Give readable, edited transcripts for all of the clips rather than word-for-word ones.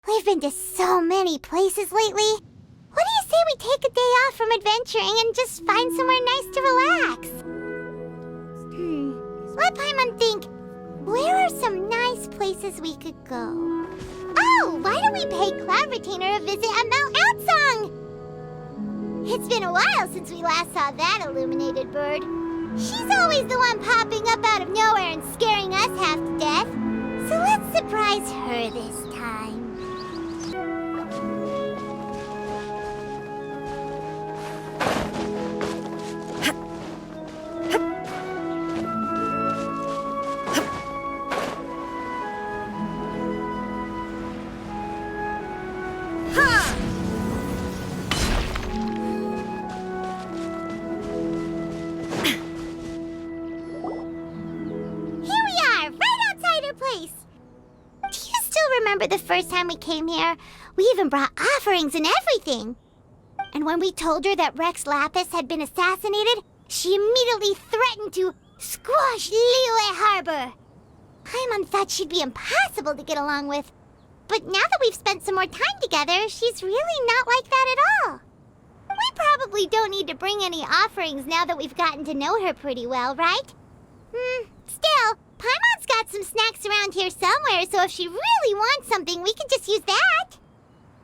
We've been to so many places lately. What do you say we take a day off from adventuring and just find somewhere nice to relax? Let Paimon think. Where are some nice places we could go? Oh, why don't we pay Cloud Retainer a visit at Mount Outsong? It's been a while since we last saw that illuminated bird. She's always the one popping up out of nowhere and scaring us half to death. So let's surprise her this time. The first time we came here, we even brought offerings and everything. And when we told her that Rex Lapis had been assassinated, she immediately threatened to squash Liyue Harbor. Paimon thought she'd be impossible to get along with. But now that we've spent some more time together, she's really not like that at all. We probably don't need to bring any offerings now that we've gotten to know her pretty well, right? Still, Paimon's got some snacks around here somewhere, so if she really wants something, we can just use that.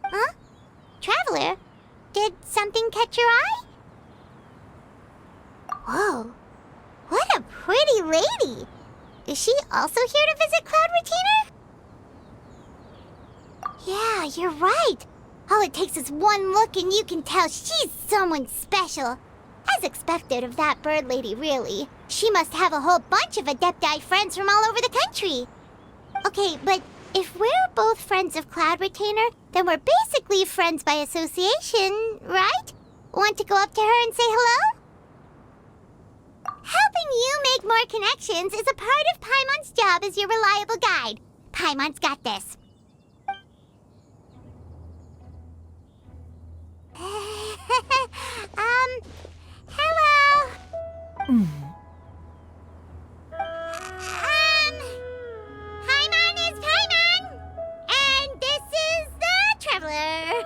Huh? Traveler, did something catch your eye? Whoa, what a pretty lady. Is she also here to visit Cloud Retainer? Yeah, you're right. All it takes is one look and you can tell she's someone special. As expected of that bird lady, really. She must have a whole bunch of Adepti friends from all over the country. Okay, but if we're both friends of Cloud Retainer, then we're basically friends by association, right? Want to go up to her and say hello? Helping you make more connections is a part of Paimon's job as your reliable guide. Paimon's got this. Hello? Paimon is Paimon! And this is the Traveler.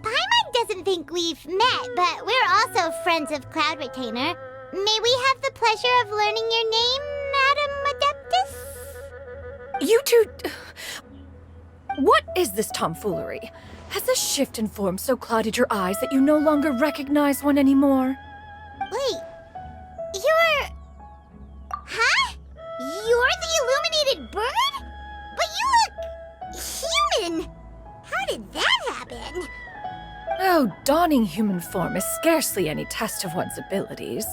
Paimon doesn't think we've met, but we're also friends of Cloud Retainer. May we have the pleasure of learning your name, Madam Adeptus? You two... What is this tomfoolery? Has this shift in form so clouded your eyes that you no longer recognize one anymore? Wait, you're... Huh? You're the illuminated bird? But you look... human! How did that happen? Oh, donning human form is scarcely any test of one's abilities.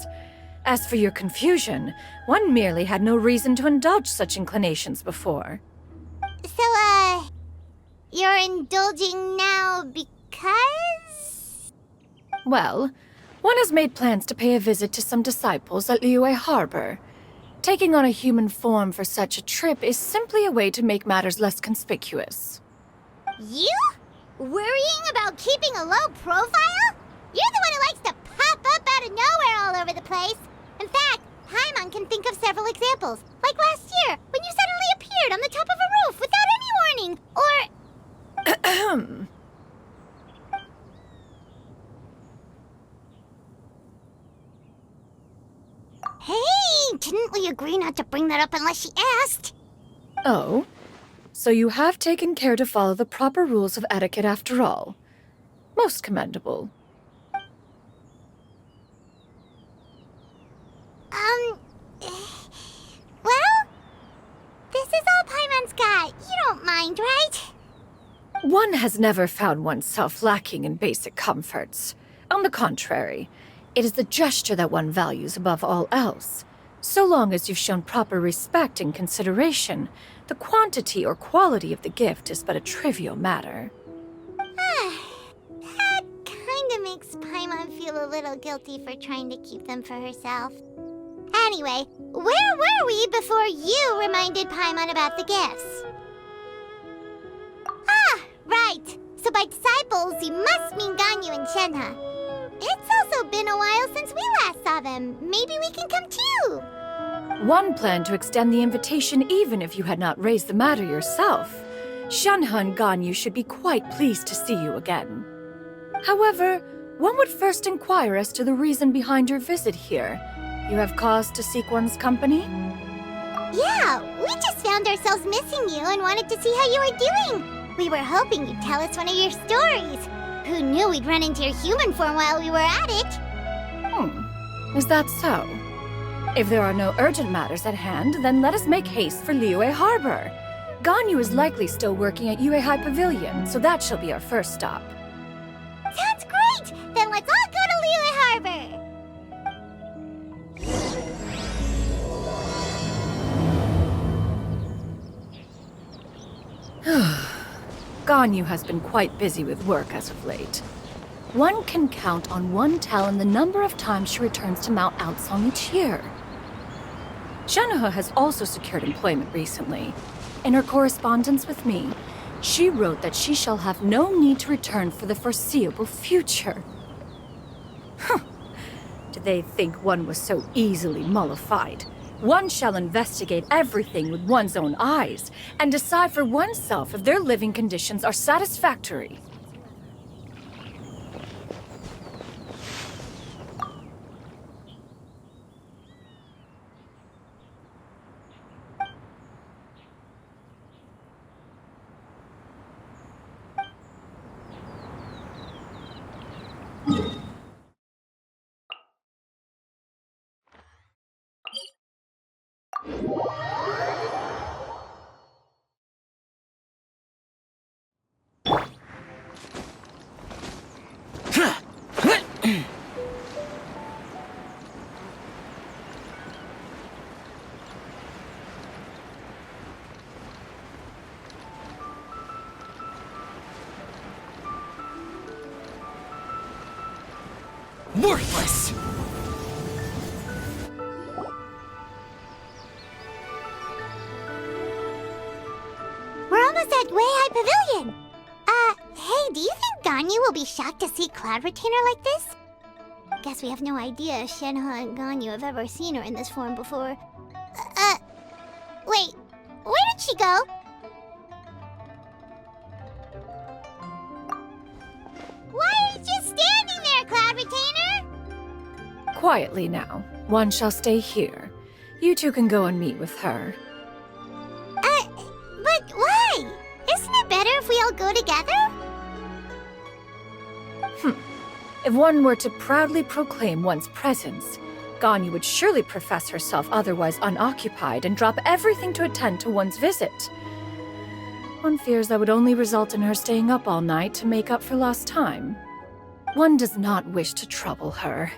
As for your confusion, one merely had no reason to indulge such inclinations before. So, you're indulging now because? Well, one has made plans to pay a visit to some disciples at Liyue Harbor. Taking on a human form for such a trip is simply a way to make matters less conspicuous. You? Worrying about keeping a low profile? You're the one who likes to pop up out of nowhere all over the place. In fact, Paimon can think of several examples. Like last year, when you suddenly appeared on the top of a roof without any warning, or... Hey, didn't we agree not to bring that up unless she asked? Oh? So you have taken care to follow the proper rules of etiquette after all. Most commendable. Well, this is all Paimon's got. You don't mind, right? One has never found oneself lacking in basic comforts. On the contrary, it is the gesture that one values above all else. So long as you've shown proper respect and consideration, the quantity or quality of the gift is but a trivial matter. That kinda makes Paimon feel a little guilty for trying to keep them for herself. Anyway, where were we before you reminded Paimon about the gifts? Ah, right. So by disciples, you must mean Ganyu and Shenhe. It's also been a while since we last saw them. Maybe we can come too. One planned to extend the invitation even if you had not raised the matter yourself. Xianyu and Ganyu should be quite pleased to see you again. However, one would first inquire as to the reason behind your visit here. You have cause to seek one's company? Yeah, we just found ourselves missing you and wanted to see how you were doing. We were hoping you'd tell us one of your stories. Who knew we'd run into your human form while we were at it? Is that so? If there are no urgent matters at hand, then let us make haste for Liyue Harbor. Ganyu is likely still working at Yuehai Pavilion, so that shall be our first stop. Sounds great! Then let's all go to Liyue Harbor! Ganyu has been quite busy with work as of late. One can count on one talon the number of times she returns to Mount Outsong each year. Xianyu has also secured employment recently. In her correspondence with me, she wrote that she shall have no need to return for the foreseeable future. Did they think one was so easily mollified? One shall investigate everything with one's own eyes and decide for oneself if their living conditions are satisfactory. Worthless! We're almost at Weihai Pavilion! Hey, do you think Ganyu will be shocked to see Cloud Retainer like this? Guess we have no idea if Xianyu and Ganyu have ever seen her in this form before. Wait, where did she go? Why are you just standing there, Cloud Retainer? Quietly now. One shall stay here. You two can go and meet with her. But why? Isn't it better if we all go together? If one were to proudly proclaim one's presence, Ganyu would surely profess herself otherwise unoccupied and drop everything to attend to one's visit. One fears that would only result in her staying up all night to make up for lost time. One does not wish to trouble her.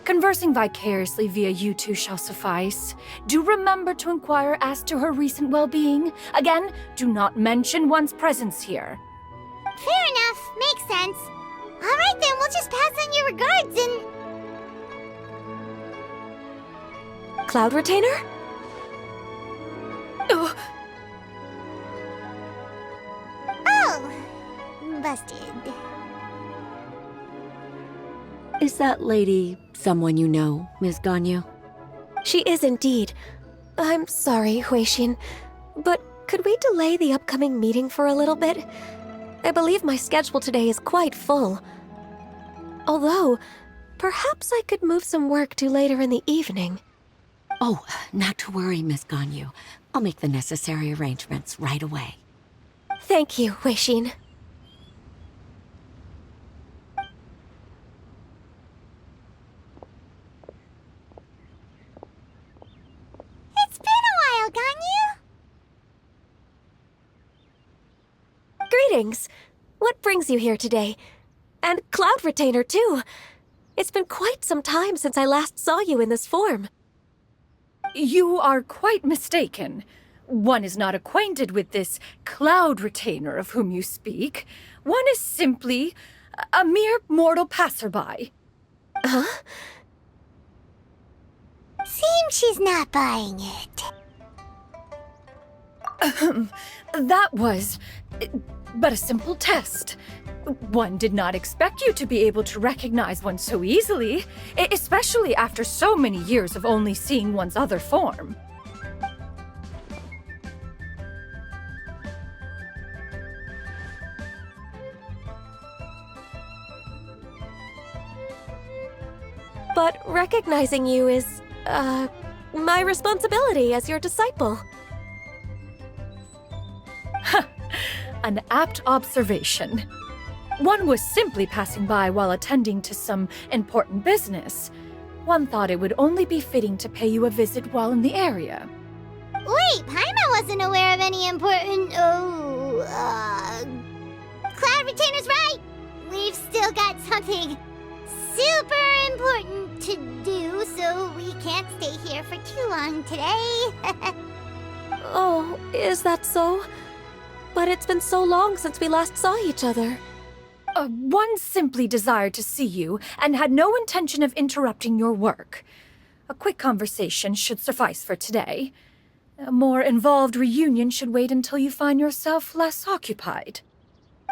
Conversing vicariously via you two shall suffice. Do remember to inquire as to her recent well-being. Again, do not mention one's presence here. Fair enough. Makes sense. Alright then, we'll just pass on your regards and... Cloud Retainer? Oh! Busted. Is that lady someone you know, Ms. Ganyu? She is indeed. I'm sorry, Huixin, but could we delay the upcoming meeting for a little bit? I believe my schedule today is quite full. Although, perhaps I could move some work to later in the evening. Oh, not to worry, Miss Ganyu. I'll make the necessary arrangements right away. Thank you, Huixin. It's been a while, Ganyu! Greetings. What brings you here today? And Cloud Retainer, too. It's been quite some time since I last saw you in this form. You are quite mistaken. One is not acquainted with this Cloud Retainer of whom you speak. One is simply a mere mortal passerby. Huh? Seems she's not buying it. That was... but a simple test. One did not expect you to be able to recognize one so easily, especially after so many years of only seeing one's other form. But recognizing you is, my responsibility as your disciple. An apt observation. One was simply passing by while attending to some important business. One thought it would only be fitting to pay you a visit while in the area. Wait, Paimon wasn't aware of any important. Cloud Retainer's right! We've still got something super important to do, so we can't stay here for too long today. Oh, is that so? But it's been so long since we last saw each other. One simply desired to see you and had no intention of interrupting your work. A quick conversation should suffice for today. A more involved reunion should wait until you find yourself less occupied.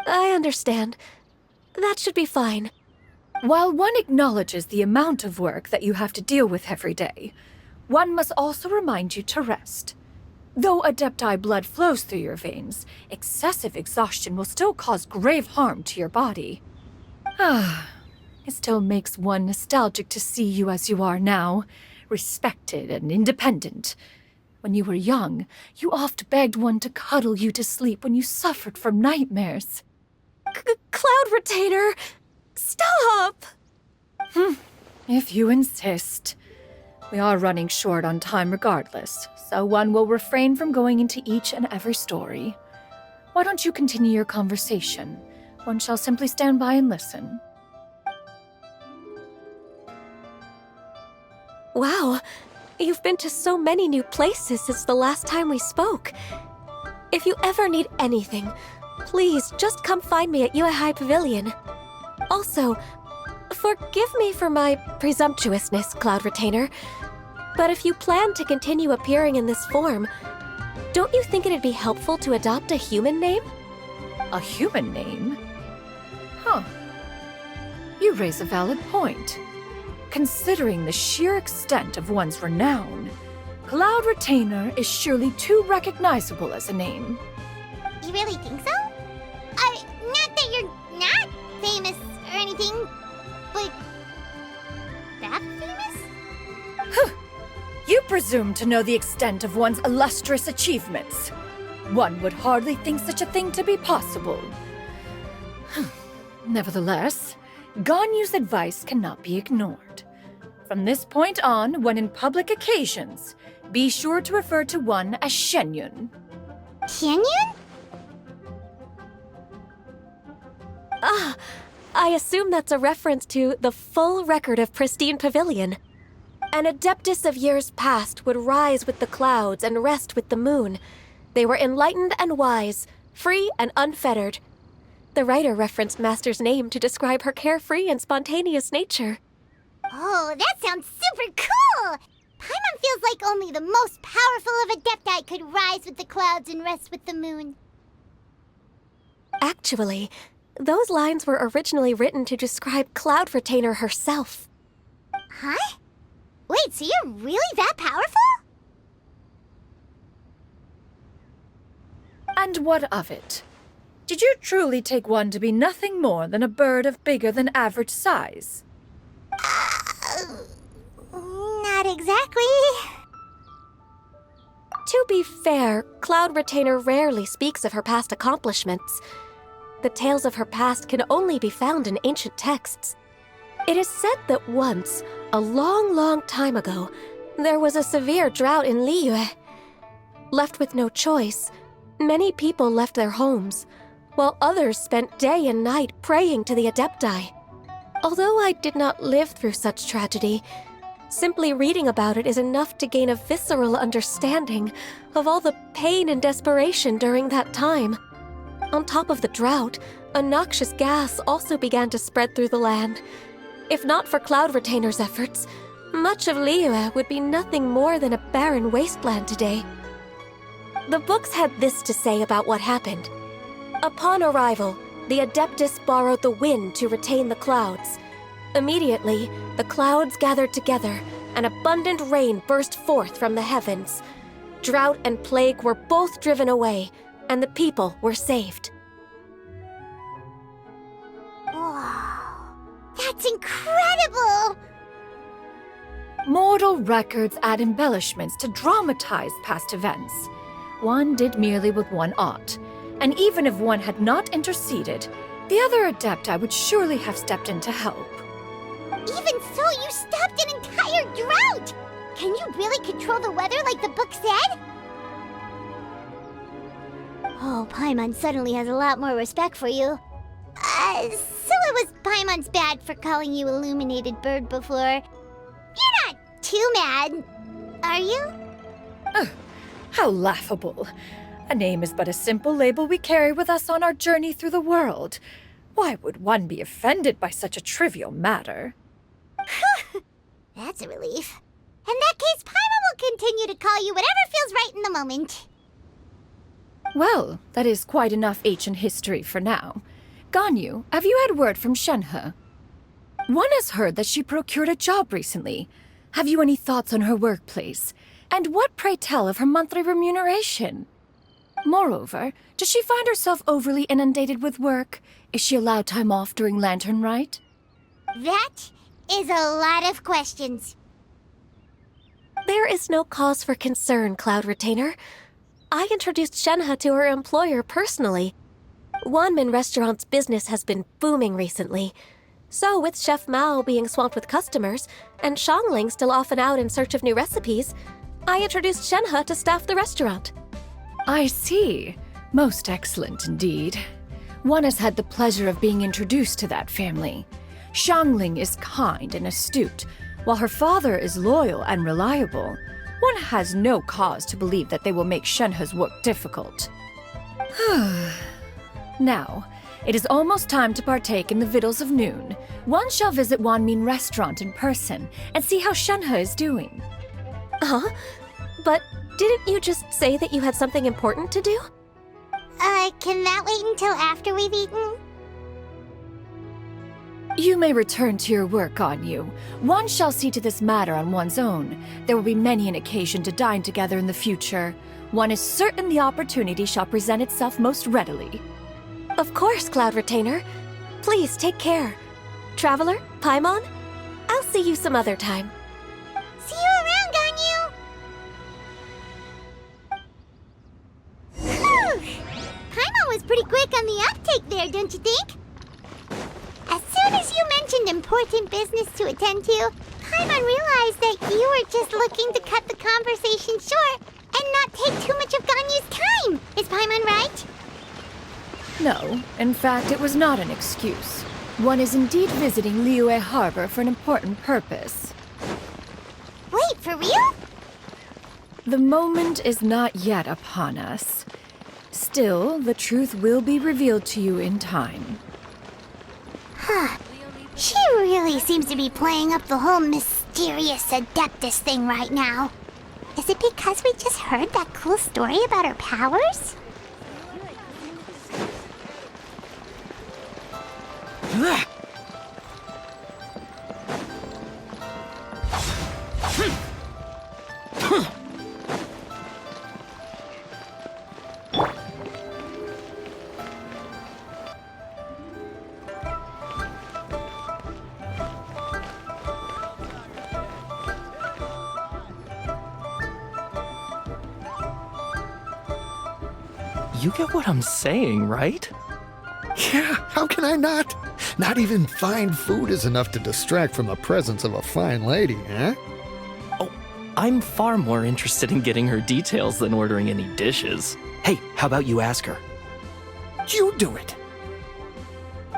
I understand. That should be fine. While one acknowledges the amount of work that you have to deal with every day, one must also remind you to rest. Though Adepti blood flows through your veins, excessive exhaustion will still cause grave harm to your body. It still makes one nostalgic to see you as you are now, respected and independent. When you were young, you oft begged one to cuddle you to sleep when you suffered from nightmares. Cloud Retainer! Stop! If you insist. We are running short on time regardless, so one will refrain from going into each and every story. Why don't you continue your conversation? One shall simply stand by and listen. Wow, you've been to so many new places since the last time we spoke. If you ever need anything, please just come find me at Uehai Pavilion. Also, forgive me for my presumptuousness, Cloud Retainer, but if you plan to continue appearing in this form, don't you think it'd be helpful to adopt a human name? A human name? Huh. You raise a valid point. Considering the sheer extent of one's renown, Cloud Retainer is surely too recognizable as a name. You really think so? Not that you're not famous or anything, but that famous? You presume to know the extent of one's illustrious achievements. One would hardly think such a thing to be possible. Nevertheless, Ganyu's advice cannot be ignored. From this point on, when in public occasions, be sure to refer to one as Xianyu. Xianyu? I assume that's a reference to the full record of Pristine Pavilion. An adeptus of years past would rise with the clouds and rest with the moon. They were enlightened and wise, free and unfettered. The writer referenced Master's name to describe her carefree and spontaneous nature. Oh, that sounds super cool! Paimon feels like only the most powerful of Adepti could rise with the clouds and rest with the moon. Actually, those lines were originally written to describe Cloud Retainer herself. Huh? Wait, so you're really that powerful? And what of it? Did you truly take one to be nothing more than a bird of bigger than average size? Not exactly. To be fair, Cloud Retainer rarely speaks of her past accomplishments. The tales of her past can only be found in ancient texts. It is said that once, a long, long time ago, there was a severe drought in Liyue. Left with no choice, many people left their homes, while others spent day and night praying to the Adepti. Although I did not live through such tragedy, simply reading about it is enough to gain a visceral understanding of all the pain and desperation during that time. On top of the drought, a noxious gas also began to spread through the land. If not for Cloud Retainer's efforts, much of Liyue would be nothing more than a barren wasteland today. The books had this to say about what happened. Upon arrival, the Adeptus borrowed the wind to retain the clouds. Immediately, the clouds gathered together, and abundant rain burst forth from the heavens. Drought and plague were both driven away, and the people were saved. Wow, that's incredible! Mortal records add embellishments to dramatize past events. One did merely with one ought, and even if one had not interceded, the other Adepti would surely have stepped in to help. Even so, you stopped an entire drought! Can you really control the weather like the book said? Oh, Paimon suddenly has a lot more respect for you. So it was Paimon's bad for calling you Illuminated Bird before. You're not too mad, are you? How laughable. A name is but a simple label we carry with us on our journey through the world. Why would one be offended by such a trivial matter? That's a relief. In that case, Paimon will continue to call you whatever feels right in the moment. Well, that is quite enough ancient history for now. Ganyu, have you had word from Shenhe? One has heard that she procured a job recently. Have you any thoughts on her workplace? And what, pray tell, of her monthly remuneration? Moreover, does she find herself overly inundated with work? Is she allowed time off during Lantern Rite? That is a lot of questions. There is no cause for concern, Cloud Retainer. I introduced Shenhe to her employer personally. Wanmin Restaurant's business has been booming recently. So, with Chef Mao being swamped with customers, and Xiangling still off and out in search of new recipes, I introduced Shenhe to staff the restaurant. I see. Most excellent indeed. One has had the pleasure of being introduced to that family. Xiangling is kind and astute, while her father is loyal and reliable. One has no cause to believe that they will make Shenhe's work difficult. Now, it is almost time to partake in the victuals of noon. One shall visit Wanmin Restaurant in person and see how Shenhe is doing. Huh? But didn't you just say that you had something important to do? Can that wait until after we've eaten? You may return to your work, Ganyu. One shall see to this matter on one's own. There will be many an occasion to dine together in the future. One is certain the opportunity shall present itself most readily. Of course, Cloud Retainer. Please take care. Traveler, Paimon, I'll see you some other time. See you around, Ganyu! Whew! Paimon was pretty quick on the uptake there, don't you think? As soon as you mentioned important business to attend to, Paimon realized that you were just looking to cut the conversation short and not take too much of Ganyu's time. Is Paimon right? No, in fact, it was not an excuse. One is indeed visiting Liyue Harbor for an important purpose. Wait, for real? The moment is not yet upon us. Still, the truth will be revealed to you in time. Huh. She really seems to be playing up the whole mysterious Adeptus thing right now. Is it because we just heard that cool story about her powers? You get what I'm saying, right? Yeah, how can I not? Not even fine food is enough to distract from the presence of a fine lady, huh? Oh, I'm far more interested in getting her details than ordering any dishes. Hey, how about you ask her? You do it.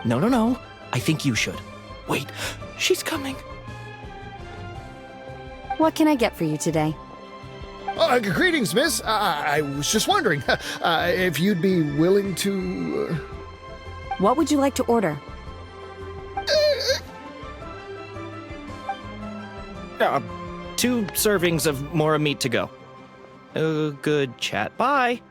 No. I think you should. Wait, she's coming. What can I get for you today? Greetings, miss. I was just wondering if you'd be willing to... What would you like to order? 2 servings of Mora meat to go. Good chat. Bye.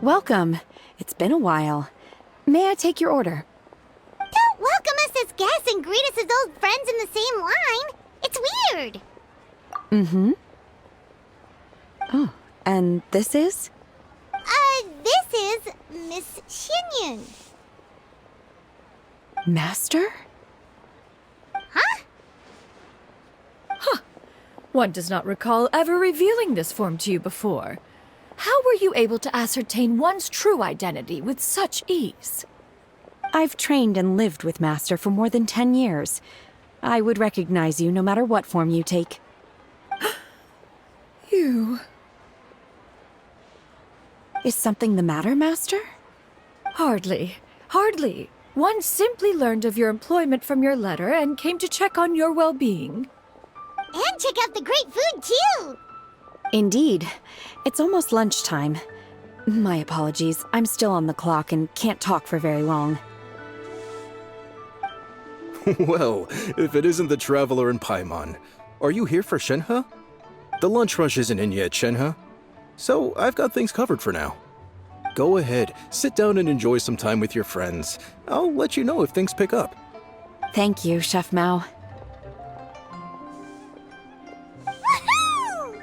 Welcome. It's been a while. May I take your order? Don't welcome us as guests and greet us as old friends in the same line. It's weird. Mm-hmm. Oh, and this is? This is Miss Xianyu. Master? Huh? One does not recall ever revealing this form to you before. How were you able to ascertain one's true identity with such ease? I've trained and lived with Master for more than 10 years. I would recognize you no matter what form you take. You... Is something the matter, Master? Hardly. Hardly. One simply learned of your employment from your letter and came to check on your well-being. And check out the great food, too. Indeed. It's almost lunchtime. My apologies. I'm still on the clock and can't talk for very long. Well, if it isn't the Traveler in Paimon, are you here for Shenhe? The lunch rush isn't in yet, Shenhe. So I've got things covered for now. Go ahead, sit down and enjoy some time with your friends. I'll let you know if things pick up. Thank you, Chef Mao. Woohoo!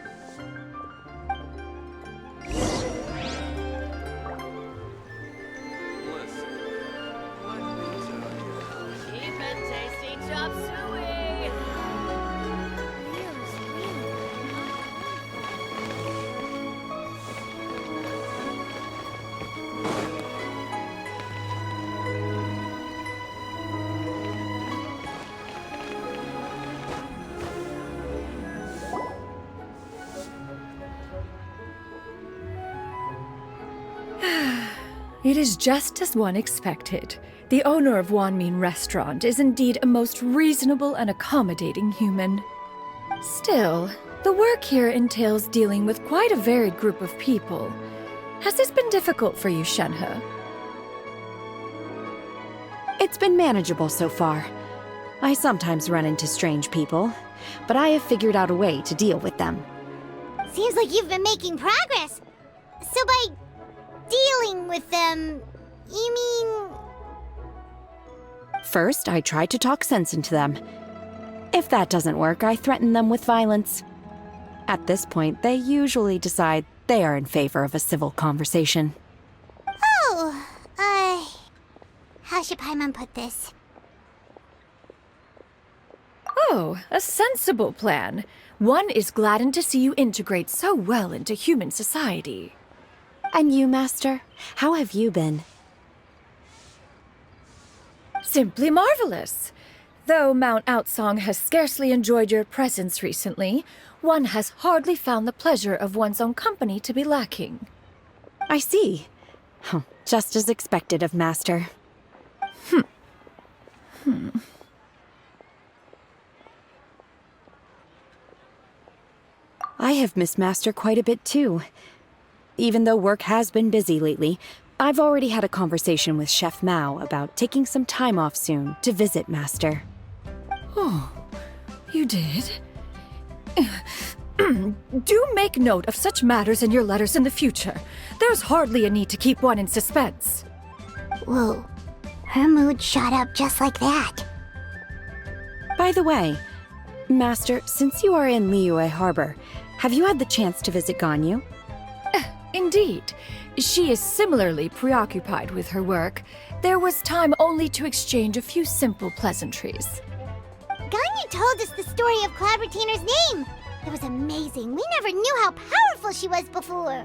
It is just as one expected. The owner of Wanmin Restaurant is indeed a most reasonable and accommodating human. Still, the work here entails dealing with quite a varied group of people. Has this been difficult for you, Shenhe? It's been manageable so far. I sometimes run into strange people, but I have figured out a way to deal with them. Seems like you've been making progress. So by dealing with them, you mean... First, I try to talk sense into them. If that doesn't work, I threaten them with violence. At this point, they usually decide they are in favor of a civil conversation. Oh, how should Paimon put this? Oh, a sensible plan. One is gladdened to see you integrate so well into human society. And you, Master? How have you been? Simply marvelous. Though Mount Outsong has scarcely enjoyed your presence recently, one has hardly found the pleasure of one's own company to be lacking. I see. Just as expected of Master. I have missed Master quite a bit too. Even though work has been busy lately, I've already had a conversation with Chef Mao about taking some time off soon to visit Master. Oh, you did? Do make note of such matters in your letters in the future. There's hardly a need to keep one in suspense. Whoa, her mood shot up just like that. By the way, Master, since you are in Liyue Harbor, have you had the chance to visit Ganyu? Indeed. She is similarly preoccupied with her work. There was time only to exchange a few simple pleasantries. Ganyu told us the story of Cloud Retainer's name. It was amazing. We never knew how powerful she was before.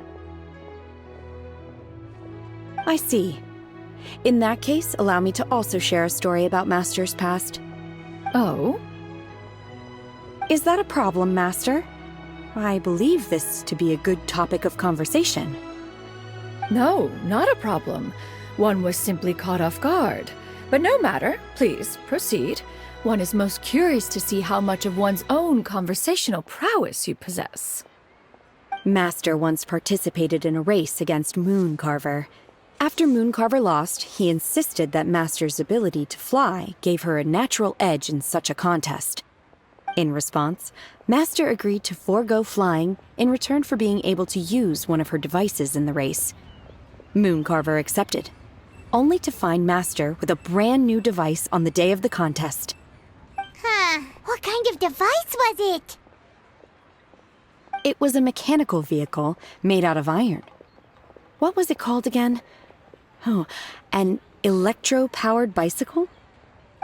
I see. In that case, allow me to also share a story about Master's past. Oh? Is that a problem, Master? I believe this to be a good topic of conversation. No, not a problem. One was simply caught off guard. But no matter. Please, proceed. One is most curious to see how much of one's own conversational prowess you possess. Master once participated in a race against Mooncarver. After Mooncarver lost, he insisted that Master's ability to fly gave her a natural edge in such a contest. In response, Master agreed to forego flying in return for being able to use one of her devices in the race. Mooncarver accepted, only to find Master with a brand new device on the day of the contest. Huh. What kind of device was it? It was a mechanical vehicle made out of iron. What was it called again? Oh, an electro-powered bicycle?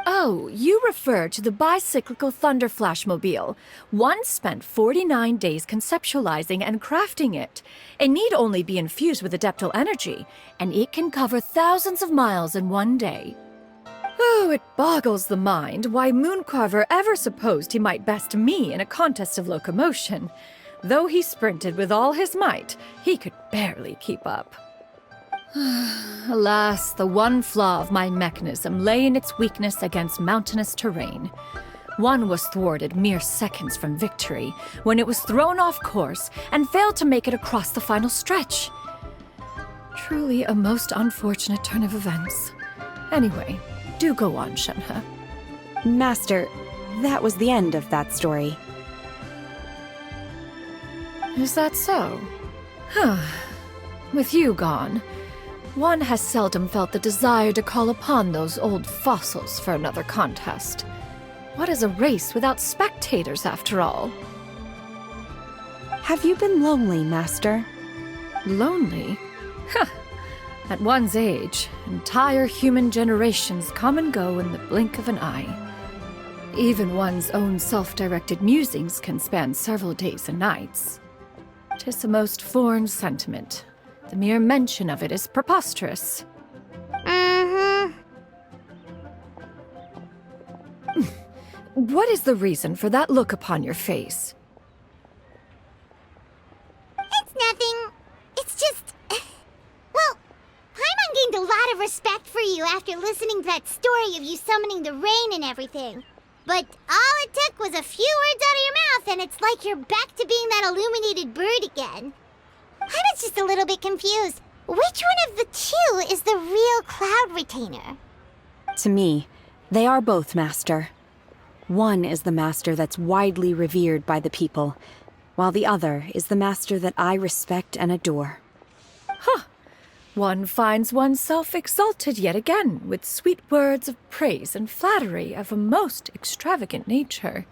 Oh, you refer to the bicyclical Thunder Flashmobile. One spent 49 days conceptualizing and crafting it. It need only be infused with adeptal energy, and it can cover thousands of miles in one day. Oh, it boggles the mind why Mooncarver ever supposed he might best me in a contest of locomotion. Though he sprinted with all his might, he could barely keep up. Alas, the one flaw of my mechanism lay in its weakness against mountainous terrain. One was thwarted mere seconds from victory, when it was thrown off course and failed to make it across the final stretch. Truly a most unfortunate turn of events. Anyway, do go on, Shenhe. Master, that was the end of that story. Is that so? Huh. With you gone, one has seldom felt the desire to call upon those old fossils for another contest. What is a race without spectators, after all? Have you been lonely, Master? Lonely? Huh. At one's age, entire human generations come and go in the blink of an eye. Even one's own self-directed musings can span several days and nights. 'Tis a most foreign sentiment. The mere mention of it is preposterous. What is the reason for that look upon your face? It's nothing. It's just... Well, Paimon gained a lot of respect for you after listening to that story of you summoning the rain and everything. But all it took was a few words out of your mouth and it's like you're back to being that illuminated bird again. I was just a little bit confused. Which one of the two is the real Cloud Retainer? To me, they are both, Master. One is the Master that's widely revered by the people, while the other is the Master that I respect and adore. Huh. One finds oneself exalted yet again with sweet words of praise and flattery of a most extravagant nature.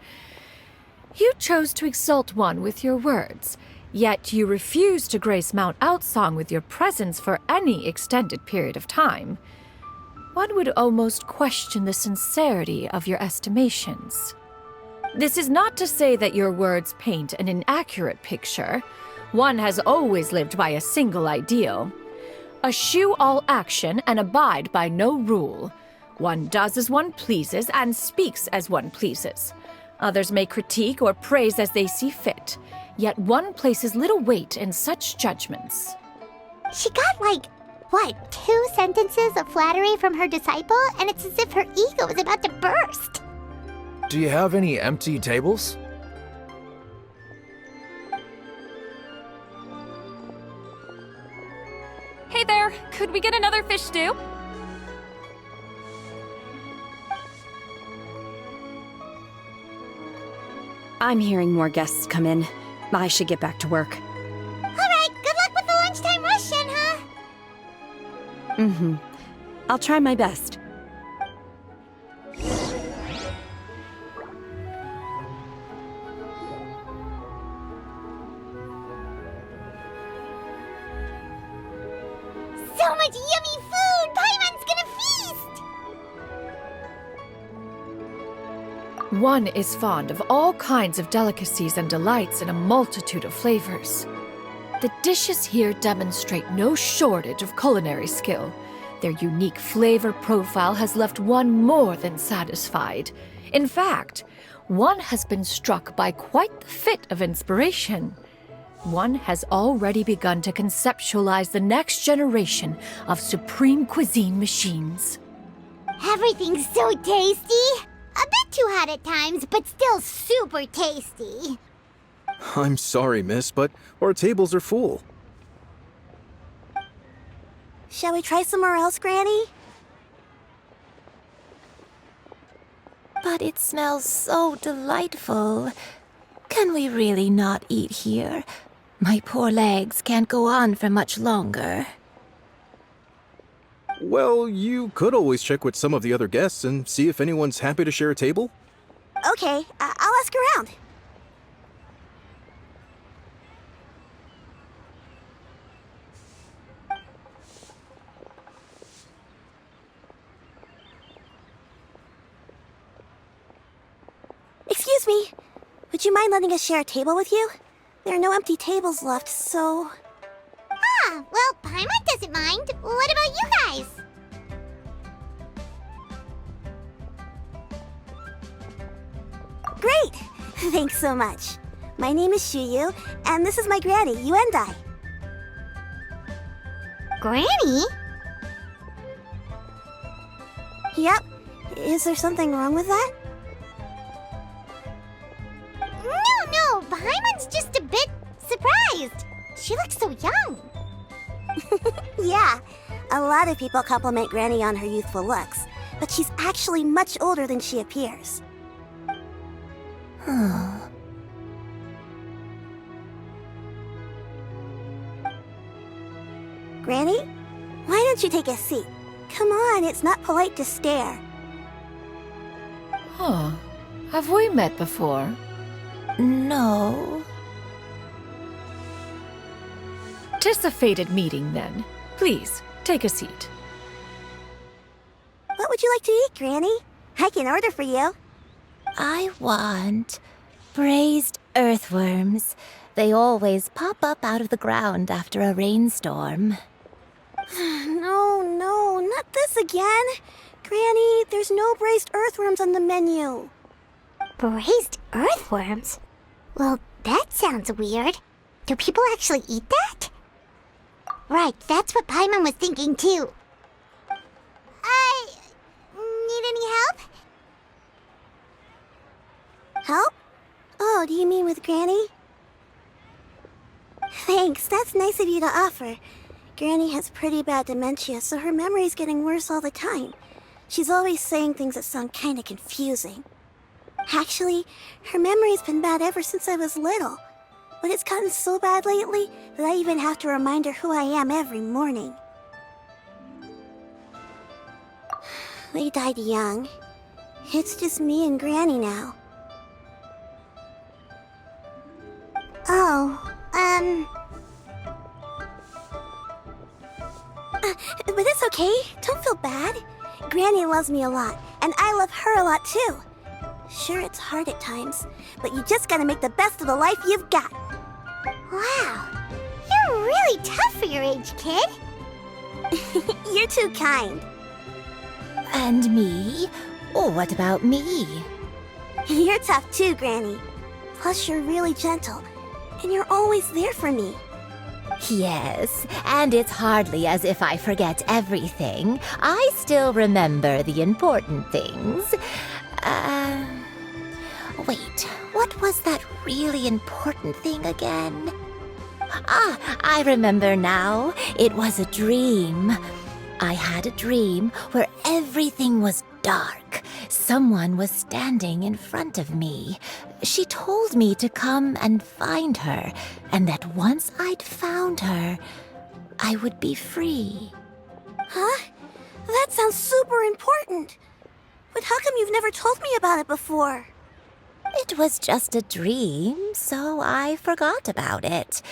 You chose to exalt one with your words, yet you refuse to grace Mount Outsong with your presence for any extended period of time. One would almost question the sincerity of your estimations. This is not to say that your words paint an inaccurate picture. One has always lived by a single ideal. Eschew all action and abide by no rule. One does as one pleases and speaks as one pleases. Others may critique or praise as they see fit, yet one places little weight in such judgments. She got what, 2 sentences of flattery from her disciple, and it's as if her ego is about to burst. Do you have any empty tables? Hey there, could we get another fish stew? I'm hearing more guests come in. I should get back to work. All right, good luck with the lunchtime rush, Shenhe. I'll try my best. So much yummy food! Paimon's gonna feast! One is fond of all kinds of delicacies and delights in a multitude of flavors. The dishes here demonstrate no shortage of culinary skill. Their unique flavor profile has left one more than satisfied. In fact, one has been struck by quite the fit of inspiration. One has already begun to conceptualize the next generation of supreme cuisine machines. Everything's so tasty! A bit too hot at times, but still super tasty. I'm sorry, miss, but our tables are full. Shall we try somewhere else, Granny? But it smells so delightful. Can we really not eat here? My poor legs can't go on for much longer. Well, you could always check with some of the other guests and see if anyone's happy to share a table. Okay, I'll ask around. Excuse me. Would you mind letting us share a table with you? There are no empty tables left, so... Ah, well, Paimon doesn't mind. What about you guys? Great! Thanks so much. My name is Xianyu, and this is my granny, Yuendai. Granny? Yep. Is there something wrong with that? No, Paimon's just a bit surprised. She looks so young. Yeah, a lot of people compliment Granny on her youthful looks, but she's actually much older than she appears. Granny, why don't you take a seat? Come on, it's not polite to stare. Huh. Have we met before? No. 'Tis a fated meeting, then. Please, take a seat. What would you like to eat, Granny? I can order for you. I want braised earthworms. They always pop up out of the ground after a rainstorm. No, not this again. Granny, there's no braised earthworms on the menu. Braised earthworms? Well, that sounds weird. Do people actually eat that? Right, that's what Paimon was thinking too. Need any help? Help? Oh, do you mean with Granny? Thanks, that's nice of you to offer. Granny has pretty bad dementia, so her memory's getting worse all the time. She's always saying things that sound kinda confusing. Actually, her memory's been bad ever since I was little. But it's gotten so bad lately that I even have to remind her who I am every morning. They died young. It's just me and Granny now. But it's okay. Don't feel bad. Granny loves me a lot, and I love her a lot too. Sure, it's hard at times, but you just gotta make the best of the life you've got. Wow, you're really tough for your age, kid. You're too kind. And me? Oh, what about me? You're tough too, Granny. Plus, you're really gentle, and you're always there for me. Yes, and it's hardly as if I forget everything. I still remember the important things. Wait, what was that really important thing again? Ah, I remember now. It was a dream. I had a dream where everything was dark. Someone was standing in front of me. She told me to come and find her, and that once I'd found her, I would be free. Huh? That sounds super important. But how come you've never told me about it before? It was just a dream, so I forgot about it.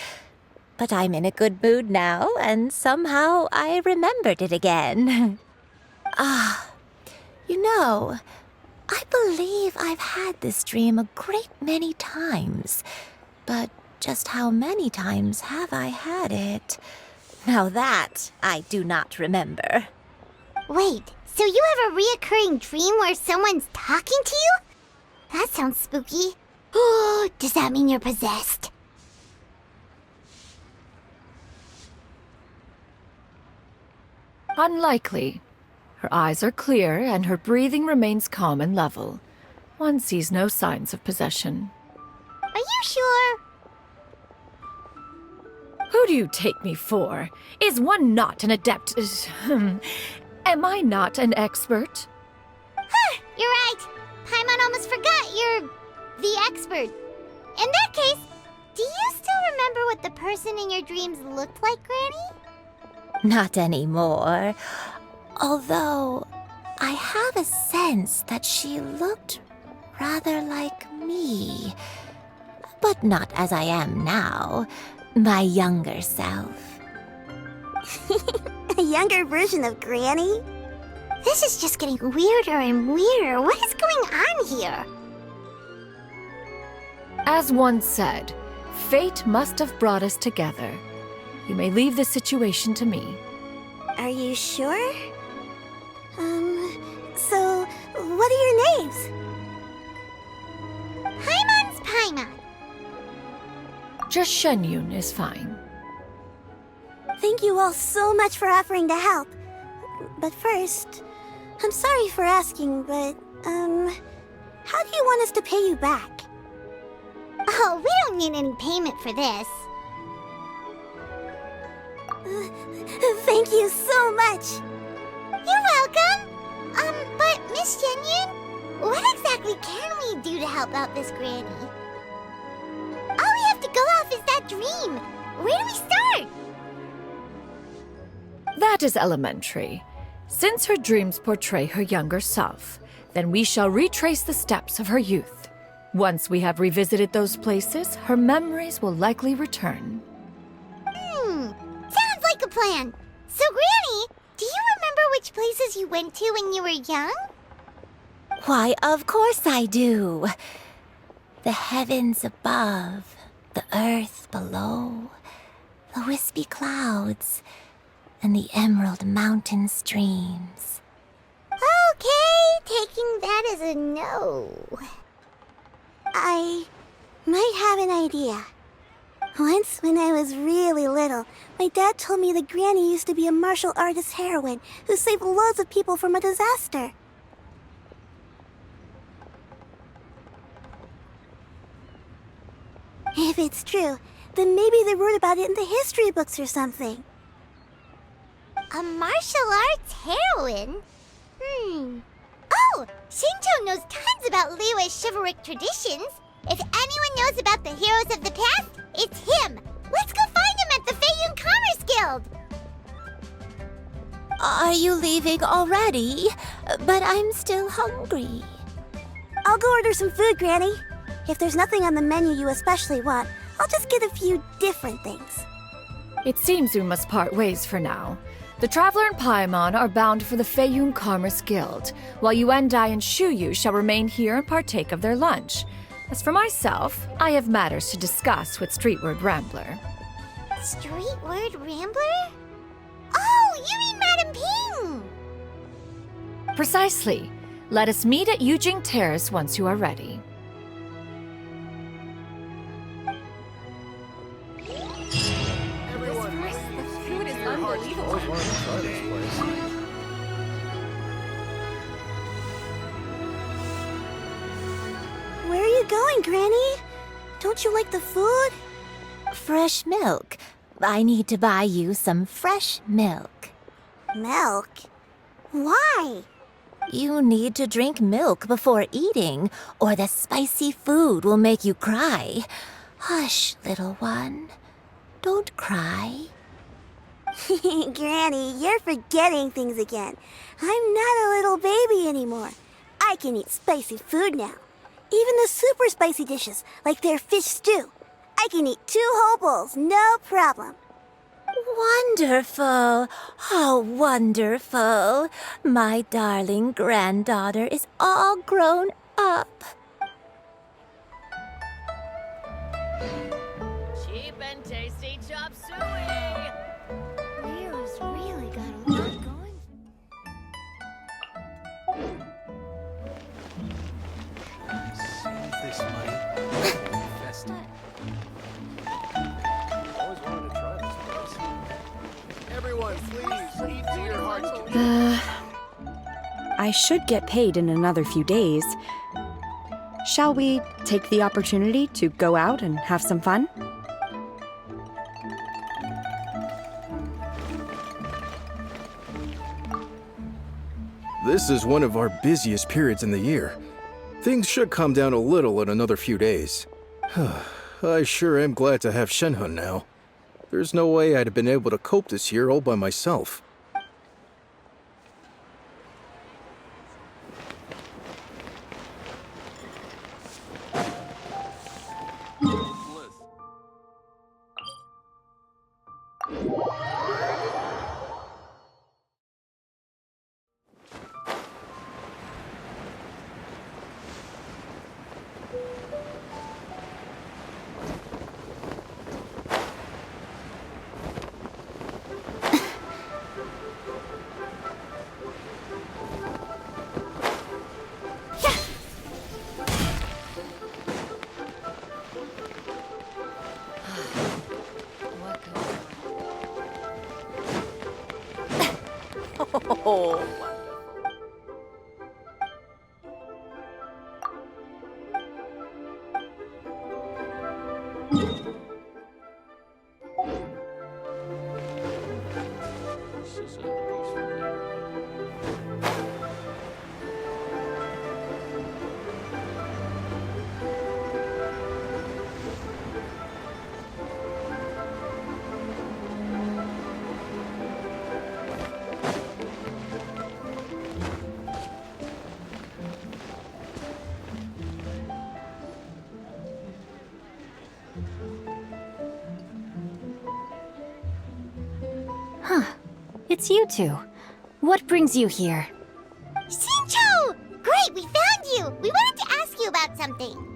But I'm in a good mood now, and somehow I remembered it again. You know, I believe I've had this dream a great many times. But just how many times have I had it? Now that I do not remember. Wait, so you have a reoccurring dream where someone's talking to you? That sounds spooky. Oh, does that mean you're possessed? Unlikely. Her eyes are clear and her breathing remains calm and level. One sees no signs of possession. Are you sure? Who do you take me for? Is one not an adept? Am I not an expert? You're right. Paimon almost forgot you're the expert. In that case, do you still remember what the person in your dreams looked like, Granny? Not anymore. Although, I have a sense that she looked rather like me. But not as I am now, my younger self. A younger version of Granny? This is just getting weirder and weirder. What is going on here? As one said, fate must have brought us together. You may leave the situation to me. Are you sure? So, what are your names? Paimon's Paimon. Just Xianyu is fine. Thank you all so much for offering to help. But first, I'm sorry for asking, but, how do you want us to pay you back? Oh, we don't need any payment for this. Thank you so much. You're welcome. But Miss Xianyu, what exactly can we do to help out this granny? All we have to go off is that dream. Where do we start? That is elementary. Since her dreams portray her younger self, then we shall retrace the steps of her youth. Once we have revisited those places, her memories will likely return. Sounds like a plan. So, Granny, do you remember which places you went to when you were young? Why, of course I do. The heavens above, the earth below, the wispy clouds, and the emerald mountain streams. Okay, taking that as a no. I might have an idea. Once, when I was really little, my dad told me that Granny used to be a martial artist heroine who saved loads of people from a disaster. If it's true, then maybe they wrote about it in the history books or something. A martial arts heroine? Oh, Shinto knows tons about Liyue's chivalric traditions. If anyone knows about the heroes of the past, it's him. Let's go find him at the Feiyun Commerce Guild. Are you leaving already? But I'm still hungry. I'll go order some food, Granny. If there's nothing on the menu you especially want, I'll just get a few different things. It seems we must part ways for now. The Traveler and Paimon are bound for the Feiyun Commerce Guild, while Yuendai and Xianyu shall remain here and partake of their lunch. As for myself, I have matters to discuss with Streetward Rambler. Streetward Rambler? Oh, you mean Madame Ping! Precisely. Let us meet at Yujing Terrace once you are ready. Where are you going, Granny? Don't you like the food? Fresh milk. I need to buy you some fresh milk. Milk? Why? You need to drink milk before eating, or the spicy food will make you cry. Hush, little one. Don't cry. Granny, you're forgetting things again. I'm not a little baby anymore. I can eat spicy food now. Even the super spicy dishes, like their fish stew. I can eat 2 whole bowls, no problem. Wonderful. Oh, wonderful. My darling granddaughter is all grown up. Cheap and tasty chop suey! Leo's really got a lot going. Save this money. Invest it. Always wanted to try this place. Everyone, please eat to your heart's I should get paid in another few days. Shall we take the opportunity to go out and have some fun? This is one of our busiest periods in the year. Things should calm down a little in another few days. I sure am glad to have Shenhe now. There's no way I'd have been able to cope this year all by myself. Oh. It's you two. What brings you here? Xianyu! Great, we found you! We wanted to ask you about something.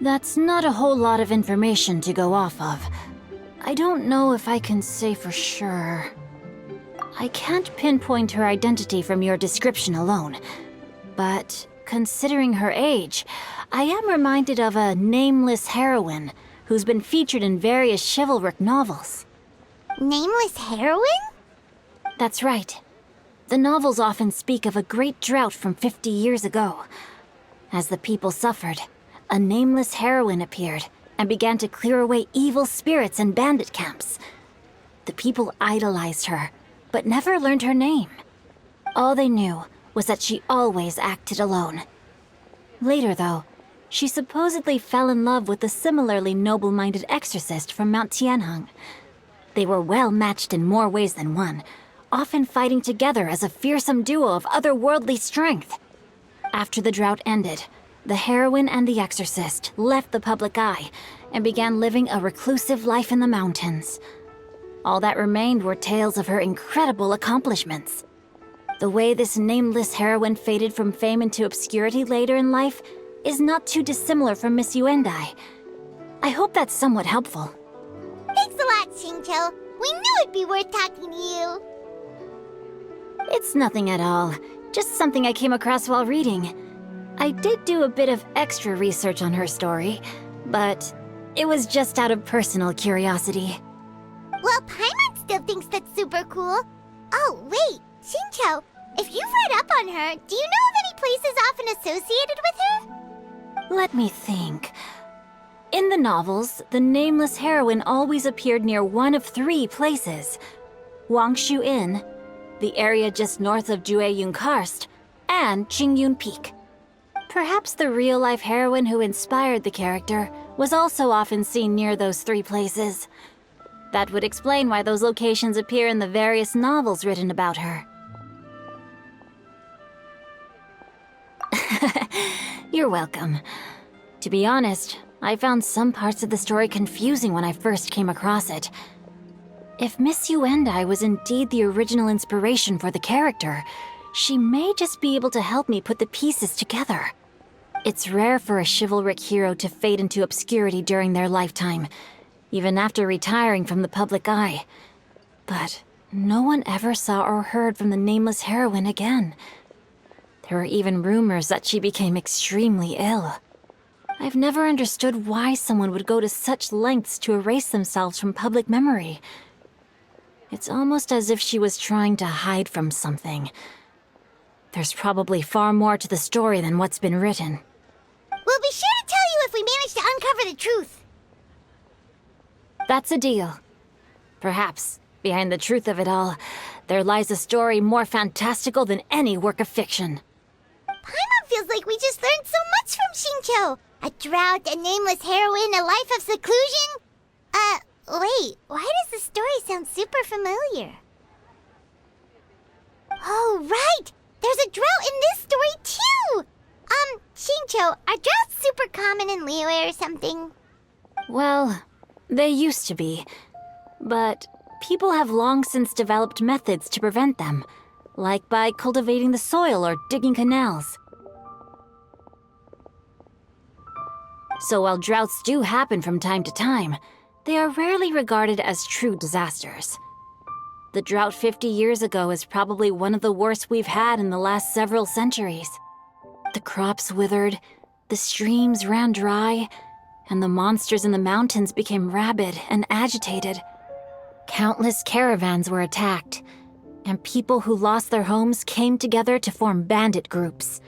That's not a whole lot of information to go off of. I don't know if I can say for sure. I can't pinpoint her identity from your description alone, but considering her age, I am reminded of a nameless heroine who's been featured in various chivalric novels. Nameless heroine? That's right. The novels often speak of a great drought from 50 years ago. As the people suffered, a nameless heroine appeared and began to clear away evil spirits and bandit camps. The people idolized her, but never learned her name. All they knew was that she always acted alone. Later, though, she supposedly fell in love with a similarly noble-minded exorcist from Mount Tianheng. They were well matched in more ways than one, often fighting together as a fearsome duo of otherworldly strength. After the drought ended, the heroine and the exorcist left the public eye and began living a reclusive life in the mountains. All that remained were tales of her incredible accomplishments. The way this nameless heroine faded from fame into obscurity later in life is not too dissimilar from Miss Yuendai. I hope that's somewhat helpful. Thanks a lot, Xingqiu. We knew it'd be worth talking to you. It's nothing at all, just something I came across while reading. I did do a bit of extra research on her story, but it was just out of personal curiosity. Well, Paimon still thinks that's super cool. Oh, wait, Xingqiu, if you've read up on her, do you know of any places often associated with her? Let me think. In the novels, the nameless heroine always appeared near one of 3 places. Wangshu Inn, the area just north of Jueyun Karst, and Qingyun Peak. Perhaps the real-life heroine who inspired the character was also often seen near those 3 places. That would explain why those locations appear in the various novels written about her. You're welcome. To be honest, I found some parts of the story confusing when I first came across it. If Miss Yuendai was indeed the original inspiration for the character, she may just be able to help me put the pieces together. It's rare for a chivalric hero to fade into obscurity during their lifetime, even after retiring from the public eye. But no one ever saw or heard from the nameless heroine again. There were even rumors that she became extremely ill. I've never understood why someone would go to such lengths to erase themselves from public memory. It's almost as if she was trying to hide from something. There's probably far more to the story than what's been written. We'll be sure to tell you if we manage to uncover the truth. That's a deal. Perhaps, behind the truth of it all, there lies a story more fantastical than any work of fiction. Paimon feels like we just learned so much from Xingqiu. A drought, a nameless heroine, a life of seclusion. Wait, why does the story sound super familiar? Oh, right! There's a drought in this story, too! Xingqiu, are droughts super common in Liyue or something? Well, they used to be. But people have long since developed methods to prevent them, like by cultivating the soil or digging canals. So while droughts do happen from time to time, they are rarely regarded as true disasters. The drought 50 years ago is probably one of the worst we've had in the last several centuries. The crops withered, the streams ran dry, and the monsters in the mountains became rabid and agitated. Countless caravans were attacked, and people who lost their homes came together to form bandit groups.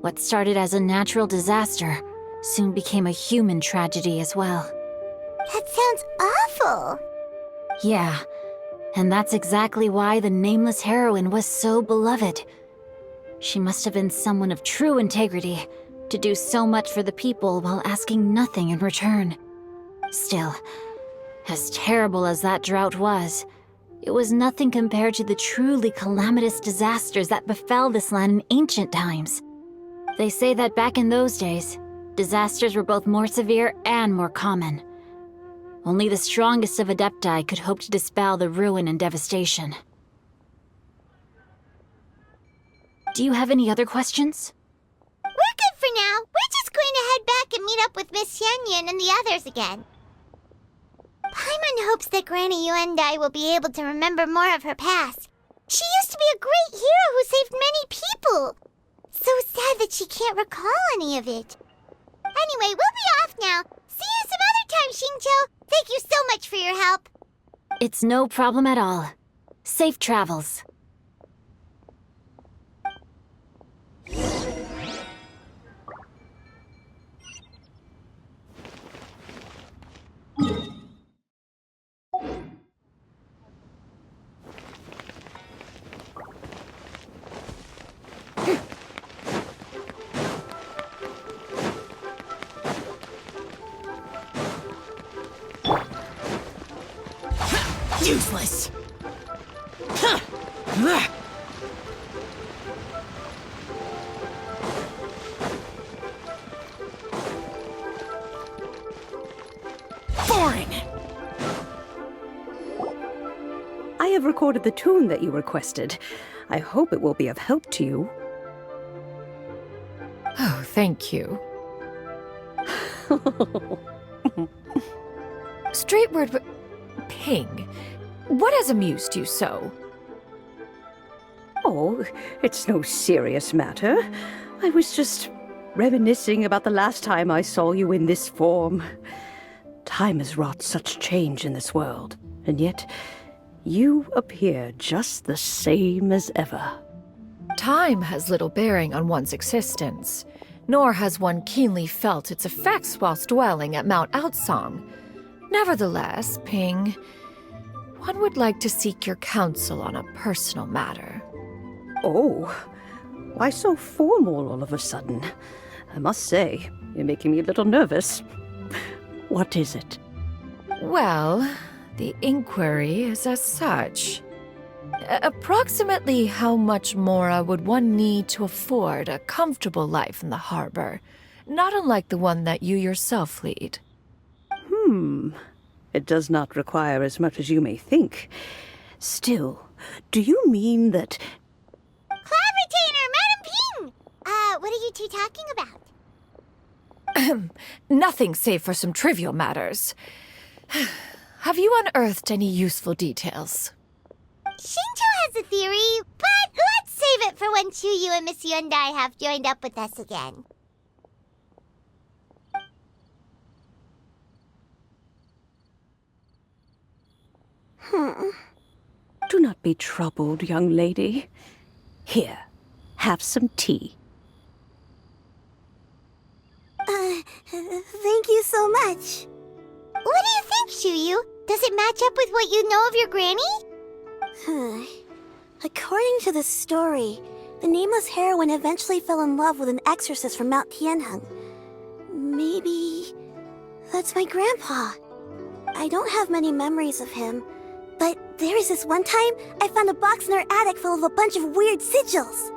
What started as a natural disaster soon became a human tragedy as well. That sounds awful. Yeah, and that's exactly why the nameless heroine was so beloved. She must have been someone of true integrity to do so much for the people while asking nothing in return. Still, as terrible as that drought was, it was nothing compared to the truly calamitous disasters that befell this land in ancient times. They say that back in those days, disasters were both more severe and more common. Only the strongest of Adepti could hope to dispel the ruin and devastation. Do you have any other questions? We're good for now. We're just going to head back and meet up with Miss Xianyu and the others again. Paimon hopes that Granny Yuendai will be able to remember more of her past. She used to be a great hero who saved many people. So sad that she can't recall any of it. Anyway, we'll be off now. See you some other time, Xingqiu. Thank you so much for your help. It's no problem at all. Safe travels. Useless! Boring! I have recorded the tune that you requested. I hope it will be of help to you. Oh, thank you. Straightward, but Ping, what has amused you so? Oh, it's no serious matter. I was just reminiscing about the last time I saw you in this form. Time has wrought such change in this world, and yet you appear just the same as ever. Time has little bearing on one's existence, nor has one keenly felt its effects whilst dwelling at Mount Outsong. Nevertheless, Ping, one would like to seek your counsel on a personal matter. Oh, why so formal all of a sudden? I must say, you're making me a little nervous. What is it? Well, the inquiry is as such. Approximately how much more would one need to afford a comfortable life in the harbor, not unlike the one that you yourself lead? It does not require as much as you may think. Still, do you mean that... Cloud Retainer, Madam Ping! What are you two talking about? Nothing save for some trivial matters. Have you unearthed any useful details? Xingqiu has a theory, but let's save it for when Xianyu and Miss Yuendai have joined up with us again. Do not be troubled, young lady. Here, have some tea. Thank you so much. What do you think, Xianyu? Does it match up with what you know of your granny? According to the story, the nameless heroine eventually fell in love with an exorcist from Mount Tianheng. Maybe that's my grandpa. I don't have many memories of him, but there was this one time I found a box in her attic full of a bunch of weird sigils.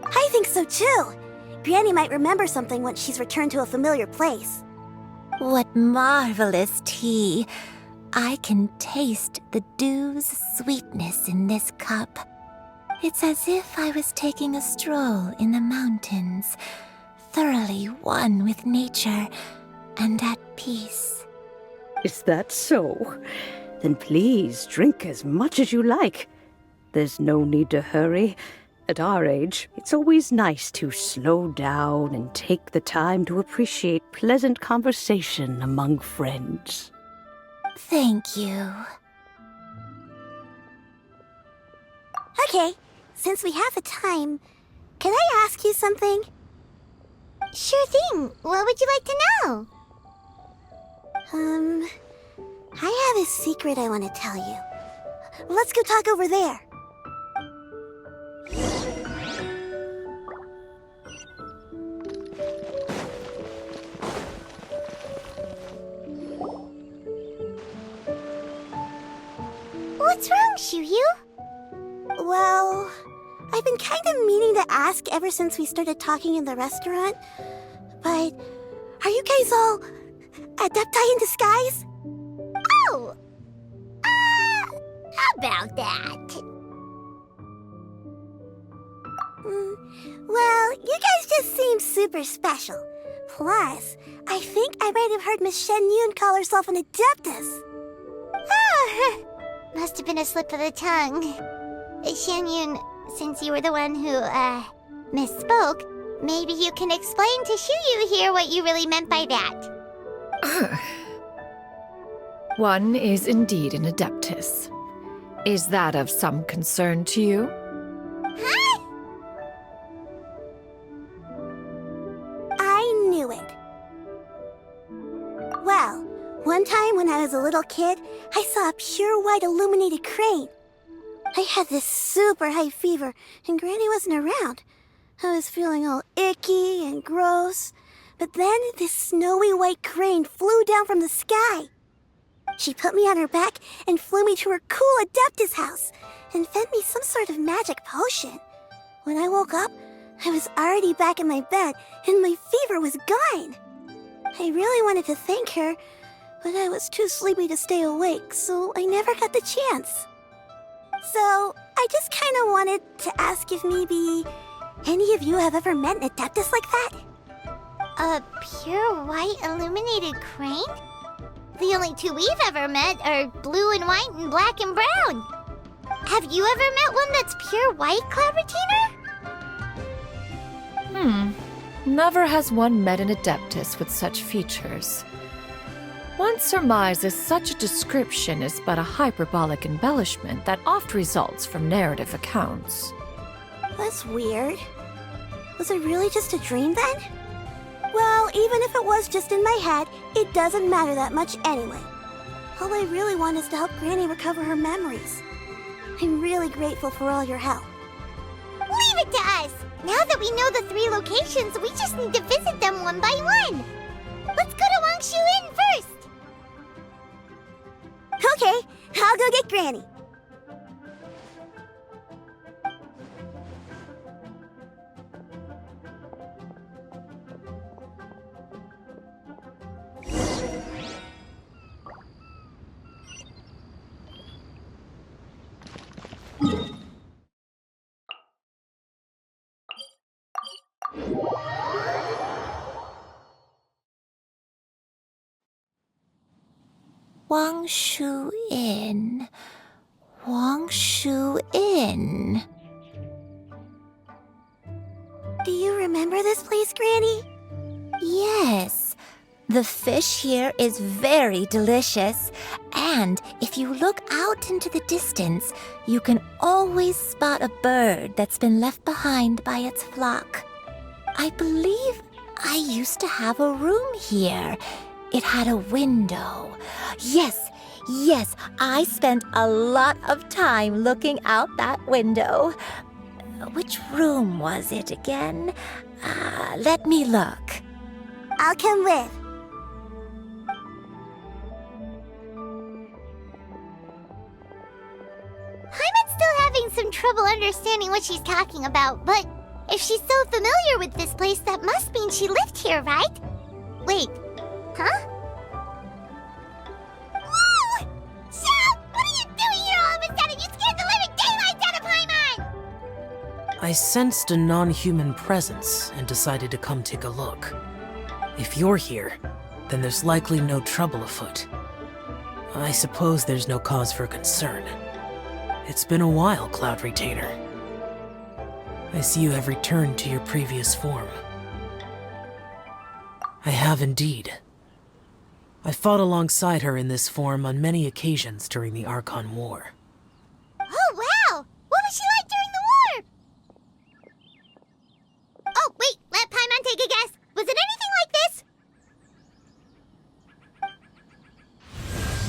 I think so too. Granny might remember something once she's returned to a familiar place. What marvelous tea! I can taste the dew's sweetness in this cup. It's as if I was taking a stroll in the mountains, thoroughly one with nature and at peace. Is that so? Then please drink as much as you like. There's no need to hurry. At our age, it's always nice to slow down and take the time to appreciate pleasant conversation among friends. Thank you. Okay, since we have the time, can I ask you something? Sure thing. What would you like to know? I have a secret I want to tell you. Let's go talk over there. What's wrong, Xianyu? Well, I've been kind of meaning to ask ever since we started talking in the restaurant, but are you guys all adepti in disguise? Oh! About that. Well, you guys just seem super special. Plus, I think I might have heard Miss Xianyu call herself an adeptus. Ah, must have been a slip of the tongue. Xianyu, since you were the one who, misspoke, maybe you can explain to Xianyu here what you really meant by that. One is indeed an adeptus. Is that of some concern to you? Huh? I knew it. Well, one time when I was a little kid, I saw a pure white illuminated crane. I had this super high fever, and Granny wasn't around. I was feeling all icky and gross. But then this snowy white crane flew down from the sky. She put me on her back and flew me to her cool Adeptus house and fed me some sort of magic potion. When I woke up, I was already back in my bed and my fever was gone. I really wanted to thank her, but I was too sleepy to stay awake, so I never got the chance. So, I just kind of wanted to ask if maybe any of you have ever met an Adeptus like that? A pure white illuminated crane? The only two we've ever met are blue and white and black and brown. Have you ever met one that's pure white, Cloud Retainer? Never has one met an adeptus with such features. One surmises such a description is but a hyperbolic embellishment that oft results from narrative accounts. That's weird. Was it really just a dream then? Well, even if it was just in my head, it doesn't matter that much anyway. All I really want is to help Granny recover her memories. I'm really grateful for all your help. Leave it to us! Now that we know the 3 locations, we just need to visit them one by one. Let's go to Wangshu Inn first! Okay, I'll go get Granny. Wangshu Inn. Wangshu Inn. Do you remember this place, Granny? Yes. The fish here is very delicious, and if you look out into the distance, you can always spot a bird that's been left behind by its flock. I believe I used to have a room here. It had a window. Yes, I spent a lot of time looking out that window. Which room was it again? Let me look. I'll come with. Paimon's still having some trouble understanding what she's talking about, but if she's so familiar with this place, that must mean she lived here, right? Wait, huh? Whoa! Shell! What are you doing here all of a sudden? You scared the living daylights out of Paimon! I sensed a non-human presence and decided to come take a look. If you're here, then there's likely no trouble afoot. I suppose there's no cause for concern. It's been a while, Cloud Retainer. I see you have returned to your previous form. I have indeed. I fought alongside her in this form on many occasions during the Archon War. Oh, wow! What was she like during the war? Oh, wait, let Paimon take a guess. Was it anything like this?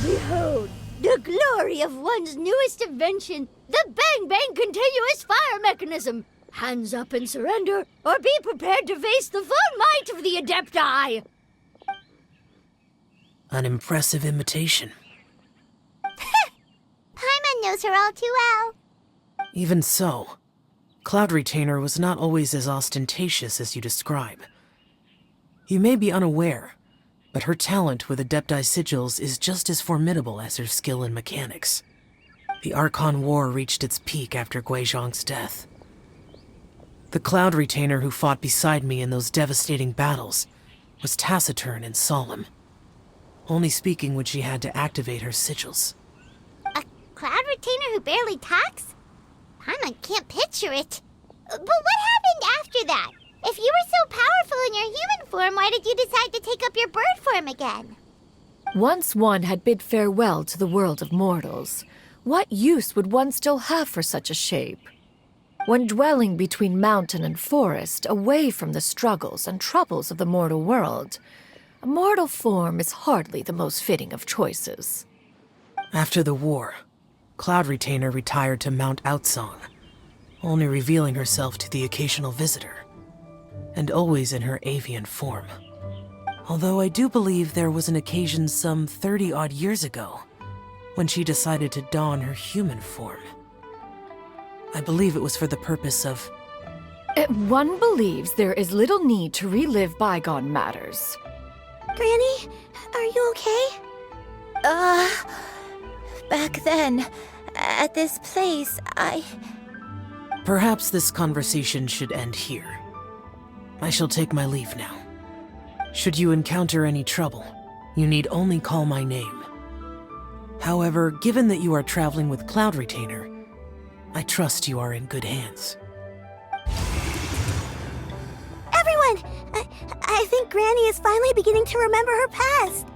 Behold, the glory of one's newest invention, the Bang Bang continuous fire mechanism. Hands up and surrender, or be prepared to face the full might of the Adepti. An impressive imitation. Paimon knows her all too well. Even so, Cloud Retainer was not always as ostentatious as you describe. You may be unaware, but her talent with Adepti sigils is just as formidable as her skill in mechanics. The Archon War reached its peak after Guizhong's death. The Cloud Retainer who fought beside me in those devastating battles was taciturn and solemn, only speaking when she had to activate her sigils. A Cloud Retainer who barely talks? Paimon can't picture it. But what happened after that? If you were so powerful in your human form, why did you decide to take up your bird form again? Once one had bid farewell to the world of mortals, what use would one still have for such a shape? When dwelling between mountain and forest, away from the struggles and troubles of the mortal world, a mortal form is hardly the most fitting of choices. After the war, Cloud Retainer retired to Mount Outsong, only revealing herself to the occasional visitor, and always in her avian form. Although I do believe there was an occasion some 30-odd years ago when she decided to don her human form. I believe it was for the purpose of... One believes there is little need to relive bygone matters. Granny, are you okay? Back then, at this place, Perhaps this conversation should end here. I shall take my leave now. Should you encounter any trouble, you need only call my name. However, given that you are traveling with Cloud Retainer, I trust you are in good hands. Everyone! I think Granny is finally beginning to remember her past.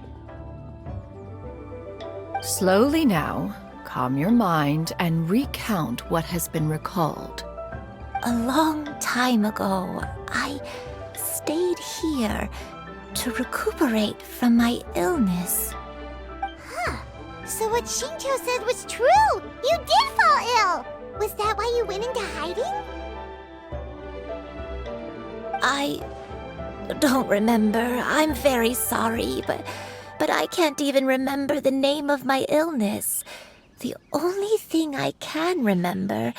Slowly now, calm your mind and recount what has been recalled. A long time ago, I stayed here to recuperate from my illness. Huh. So what Xingqiu said was true! You did fall ill! Was that why you went into hiding? I don't remember. I'm very sorry, but I can't even remember the name of my illness. The only thing I can remember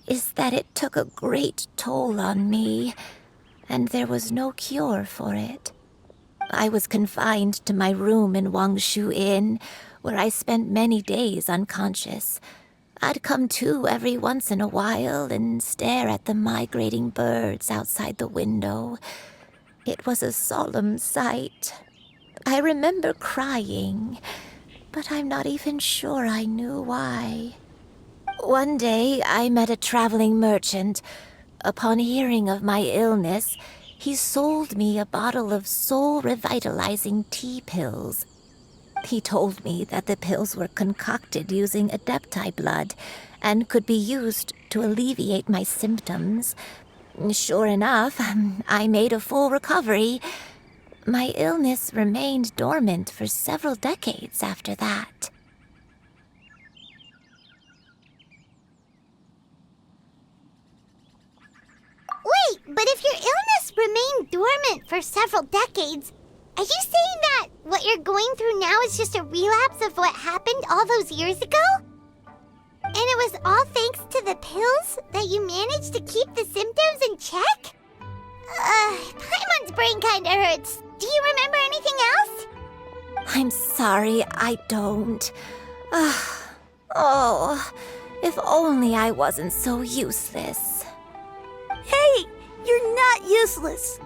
is that it took a great toll on me, and there was no cure for it. I was confined to my room in Wangshu Inn, where I spent many days unconscious. I'd come to every once in a while and stare at the migrating birds outside the window. It was a solemn sight. I remember crying, but I'm not even sure I knew why. One day, I met a traveling merchant. Upon hearing of my illness, he sold me a bottle of soul-revitalizing tea pills. He told me that the pills were concocted using Adepti blood and could be used to alleviate my symptoms. Sure enough, I made a full recovery. My illness remained dormant for several decades after that. Wait, but if your illness remained dormant for several decades, are you saying that what you're going through now is just a relapse of what happened all those years ago? And it was all thanks to the pills that you managed to keep the symptoms in check? Paimon's brain kinda hurts. Do you remember anything else? I'm sorry, I don't. Oh, if only I wasn't so useless. Hey, you're not useless.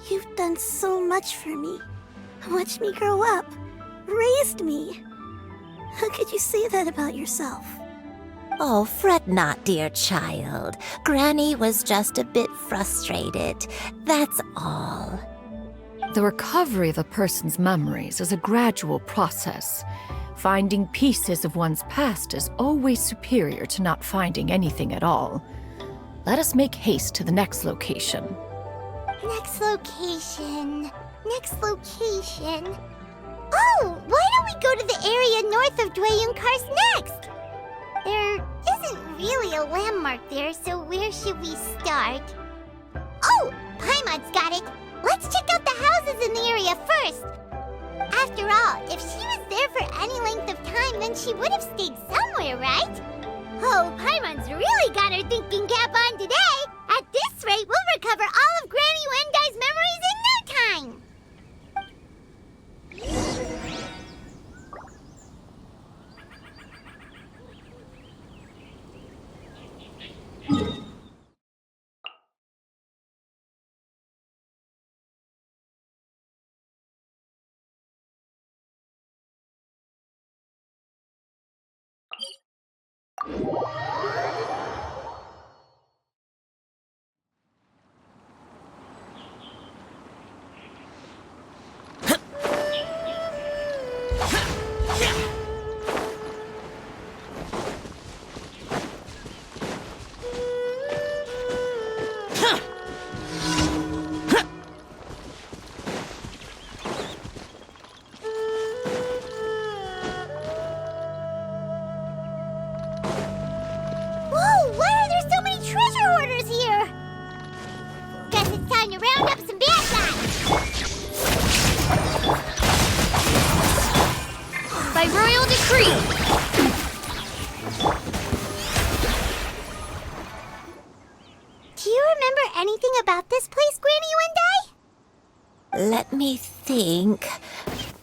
You've done so much for me. Watched me grow up. Raised me. How could you say that about yourself? Oh, fret not, dear child. Granny was just a bit frustrated. That's all. The recovery of a person's memories is a gradual process. Finding pieces of one's past is always superior to not finding anything at all. Let us make haste to the next location. Next location. Next location. Oh, why don't we go to the area north of Dwayunkars next? There isn't really a landmark there, so where should we start? Oh, Paimon's got it. Let's check out the houses in the area first. After all, if she was there for any length of time, then she would have stayed somewhere, right? Oh, Paimon's really got her thinking cap on today. At this rate, we'll recover all of Granny Wendai's memories in no time. Let me think.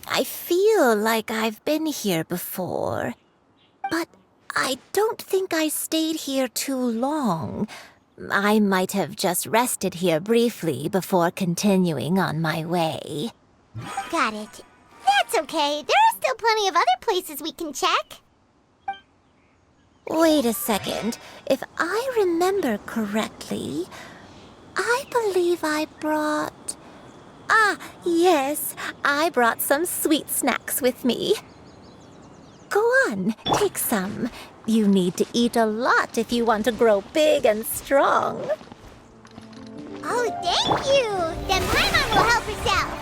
I feel like I've been here before, but I don't think I stayed here too long. I might have just rested here briefly before continuing on my way. Got it. That's okay. There are still plenty of other places we can check. Wait a second. If I remember correctly, I believe I brought... Ah, yes, I brought some sweet snacks with me. Go on, take some. You need to eat a lot if you want to grow big and strong. Oh, thank you! Then Paimon will help herself.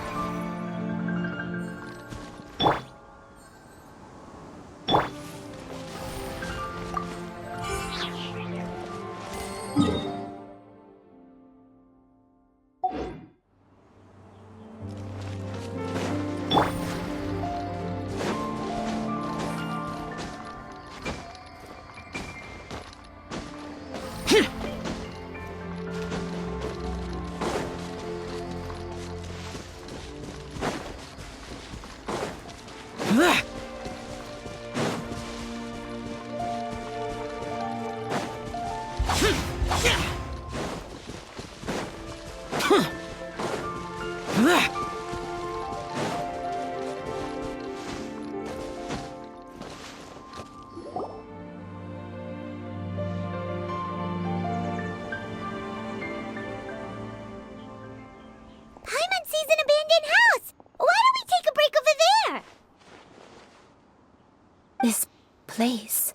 This place,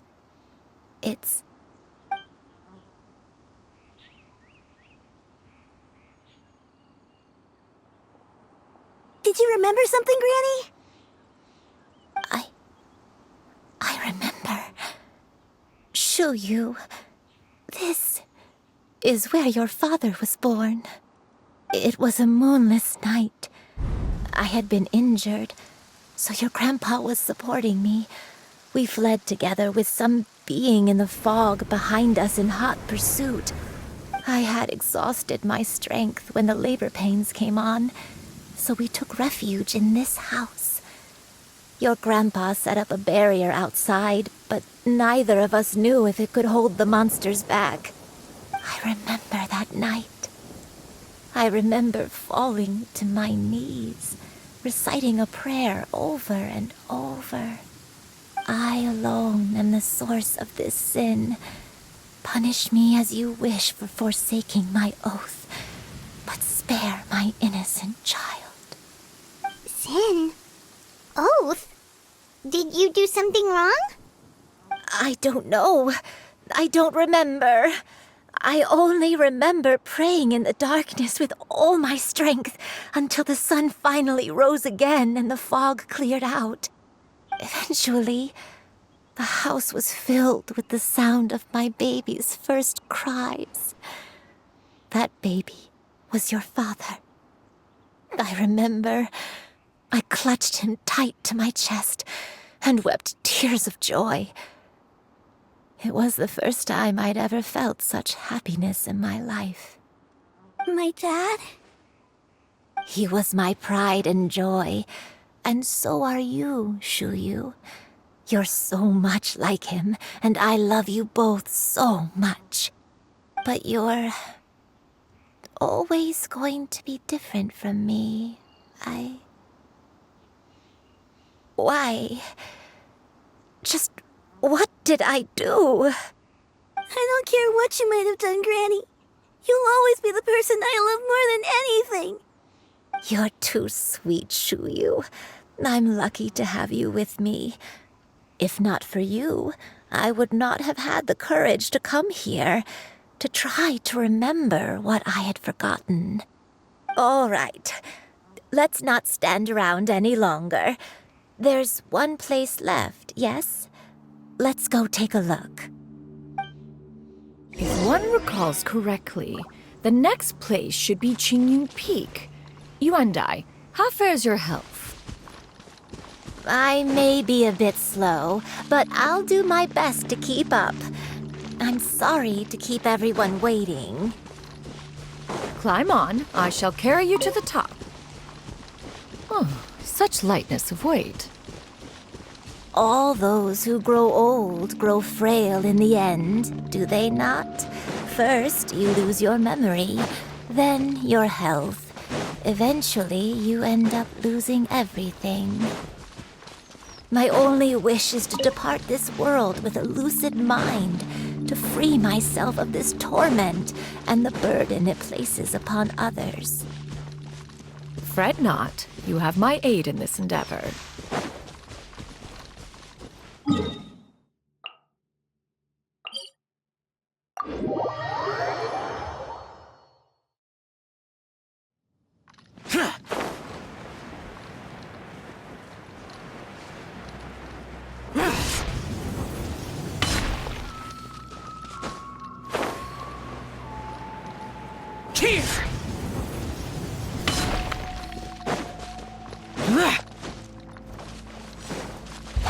it's... Did you remember something, Granny? I remember. Xianyu, this is where your father was born. It was a moonless night. I had been injured, so your grandpa was supporting me. We fled together with some being in the fog behind us in hot pursuit. I had exhausted my strength when the labor pains came on, so we took refuge in this house. Your grandpa set up a barrier outside, but neither of us knew if it could hold the monsters back. I remember that night. I remember falling to my knees, reciting a prayer over and over. I alone am the source of this sin. Punish me as you wish for forsaking my oath, but spare my innocent child. Sin? Oath? Did you do something wrong? I don't know. I don't remember. I only remember praying in the darkness with all my strength until the sun finally rose again and the fog cleared out. Eventually, the house was filled with the sound of my baby's first cries. That baby was your father. I remember I clutched him tight to my chest and wept tears of joy. It was the first time I'd ever felt such happiness in my life. My dad? He was my pride and joy, and so are you, Xianyu. You're so much like him, and I love you both so much. But you're always going to be different from me. Why? Just what did I do? I don't care what you might have done, Granny. You'll always be the person I love more than anything. You're too sweet, Xianyu. I'm lucky to have you with me. If not for you, I would not have had the courage to come here, to try to remember what I had forgotten. All right, let's not stand around any longer. There's one place left, yes? Let's go take a look. If one recalls correctly, the next place should be Xianyu Peak. Yuandai, how fares your health? I may be a bit slow, but I'll do my best to keep up. I'm sorry to keep everyone waiting. Climb on. I shall carry you to the top. Oh, such lightness of weight. All those who grow old grow frail in the end, do they not? First, you lose your memory, then your health. Eventually, you end up losing everything. My only wish is to depart this world with a lucid mind, to free myself of this torment and the burden it places upon others. Fret not. You have my aid in this endeavor.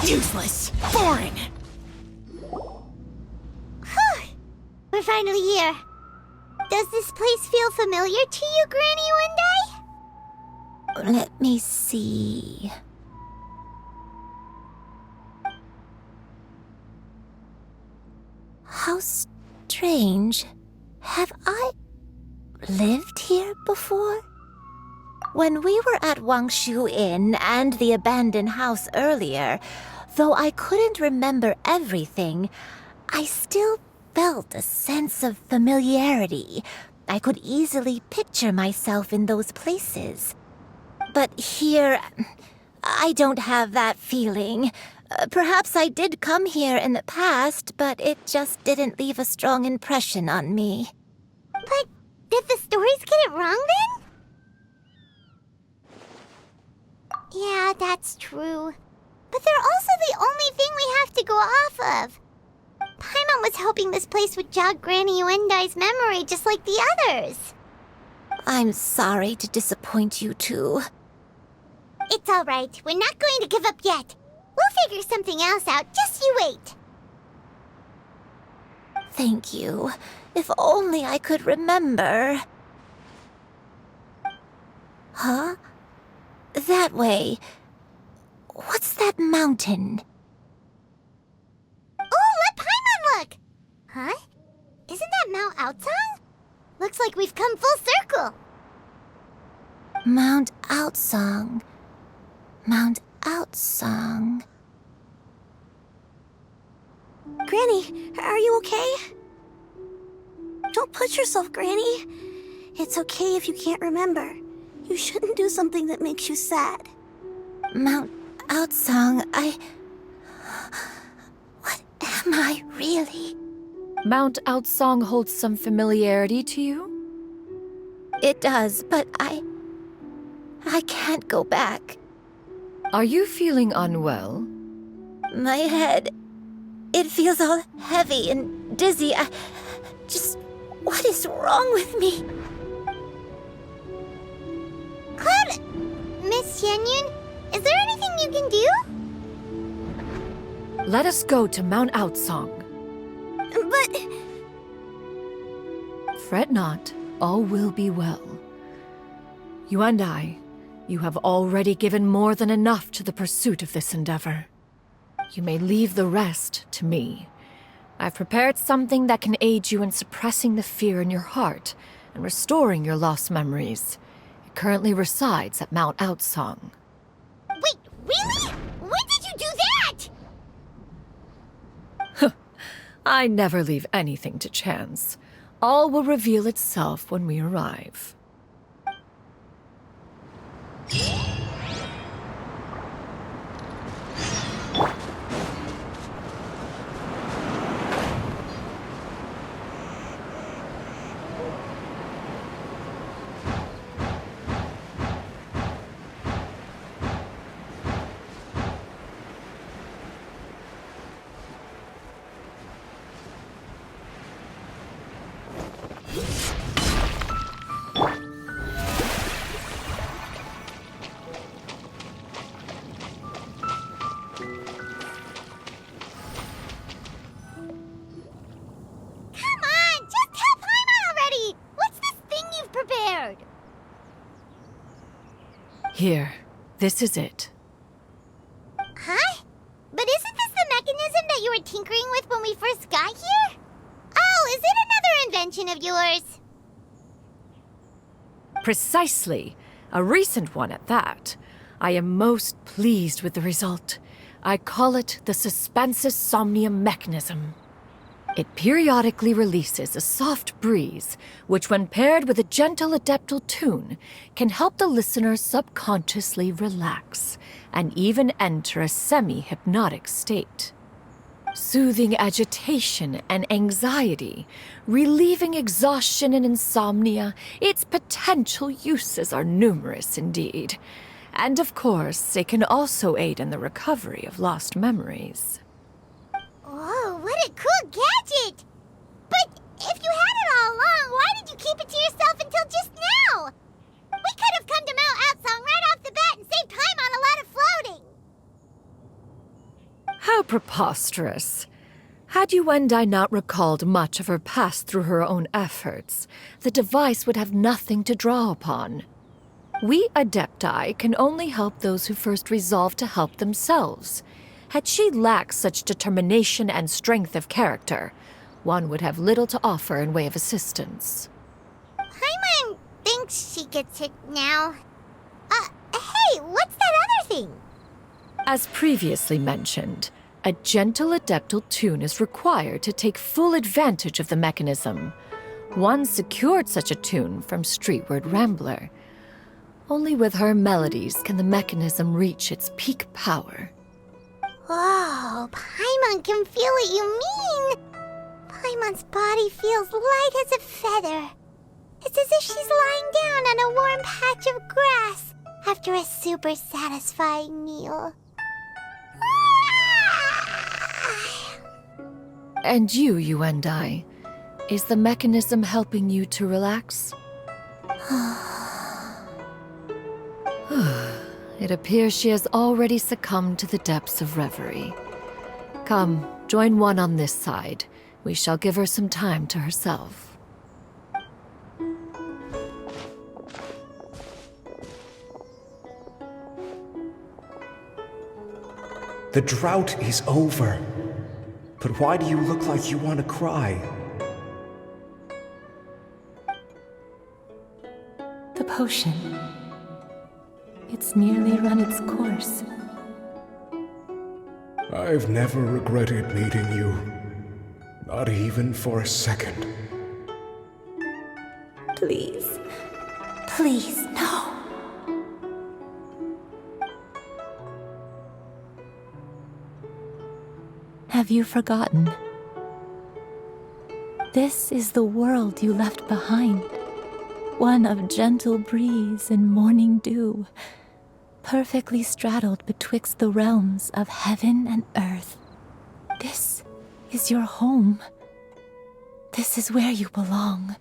Useless! Boring! We're finally here. Does this place feel familiar to you, Granny One Day? Let me see. How strange. Have I lived here before? When we were at Wangshu Inn and the abandoned house earlier, though I couldn't remember everything, I still felt a sense of familiarity. I could easily picture myself in those places. But here, I don't have that feeling. Perhaps I did come here in the past, but it just didn't leave a strong impression on me. But did the stories get it wrong then? Yeah, that's true. But they're also the only thing we have to go off of. Paimon was hoping this place would jog Granny Yuendai's memory just like the others. I'm sorry to disappoint you two. It's all right. We're not going to give up yet. We'll figure something else out. Just you wait. Thank you. If only I could remember. Huh? That way. What's that mountain? Oh, let Paimon look! Huh? Isn't that Mount Outsang? Looks like we've come full circle. Mount Outsang. Mount Outsang. Granny, are you okay? Don't push yourself, Granny. It's okay if you can't remember. You shouldn't do something that makes you sad. Mount Outsong, What am I really? Mount Outsong holds some familiarity to you? It does, but I can't go back. Are you feeling unwell? My head, it feels all heavy and dizzy. What is wrong with me? Cloud, Miss Xianyu, is there anything you can do? Let us go to Mount Outsong. But... Fret not, all will be well. You and I, you have already given more than enough to the pursuit of this endeavor. You may leave the rest to me. I've prepared something that can aid you in suppressing the fear in your heart and restoring your lost memories. It currently resides at Mount Outsong. Wait, really? When did you do that? I never leave anything to chance. All will reveal itself when we arrive. Here, this is it. Huh? But isn't this the mechanism that you were tinkering with when we first got here? Oh, is it another invention of yours? Precisely. A recent one at that. I am most pleased with the result. I call it the Suspensus Somnium mechanism. It periodically releases a soft breeze, which when paired with a gentle adeptal tune, can help the listener subconsciously relax and even enter a semi-hypnotic state. Soothing agitation and anxiety, relieving exhaustion and insomnia, its potential uses are numerous indeed. And of course, it can also aid in the recovery of lost memories. Whoa, what a cool gadget! But if you had it all along, why did you keep it to yourself until just now? We could have come to Mount Outsong right off the bat and saved time on a lot of floating. How preposterous. Had you and I not recalled much of her past through her own efforts, the device would have nothing to draw upon. We Adepti can only help those who first resolve to help themselves. Had she lacked such determination and strength of character, one would have little to offer in way of assistance. Paimon thinks she gets it now. Hey, what's that other thing? As previously mentioned, a gentle adeptal tune is required to take full advantage of the mechanism. One secured such a tune from Streetward Rambler. Only with her melodies can the mechanism reach its peak power. Whoa, Paimon can feel what you mean. Paimon's body feels light as a feather. It's as if she's lying down on a warm patch of grass after a super satisfying meal. And you and I, is the mechanism helping you to relax? It appears she has already succumbed to the depths of reverie. Come, join one on this side. We shall give her some time to herself. The drought is over. But why do you look like you want to cry? The potion. It's nearly run its course. I've never regretted meeting you. Not even for a second. Please. Please, no. Have you forgotten? This is the world you left behind. One of gentle breeze and morning dew, perfectly straddled betwixt the realms of heaven and earth. This is your home. This is where you belong.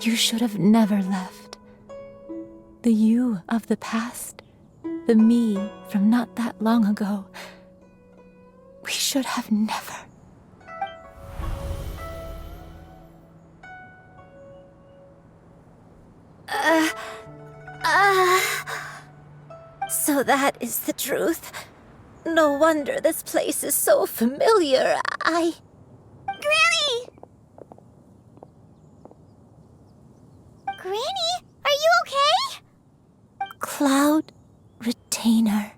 You should have never left. The you of the past, the me from not that long ago, we should have never. So that is the truth. No wonder this place is so familiar. Granny! Granny, are you okay? Cloud Retainer.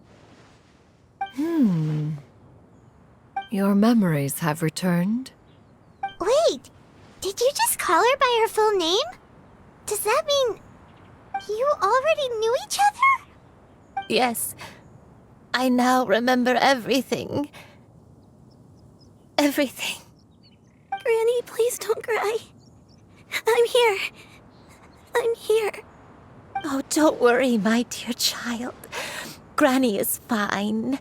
Your memories have returned? Wait, did you just call her by her full name? Does that mean you already knew each other? Yes. I now remember everything. Everything. Granny, please don't cry. I'm here. I'm here. Oh, don't worry, my dear child. Granny is fine.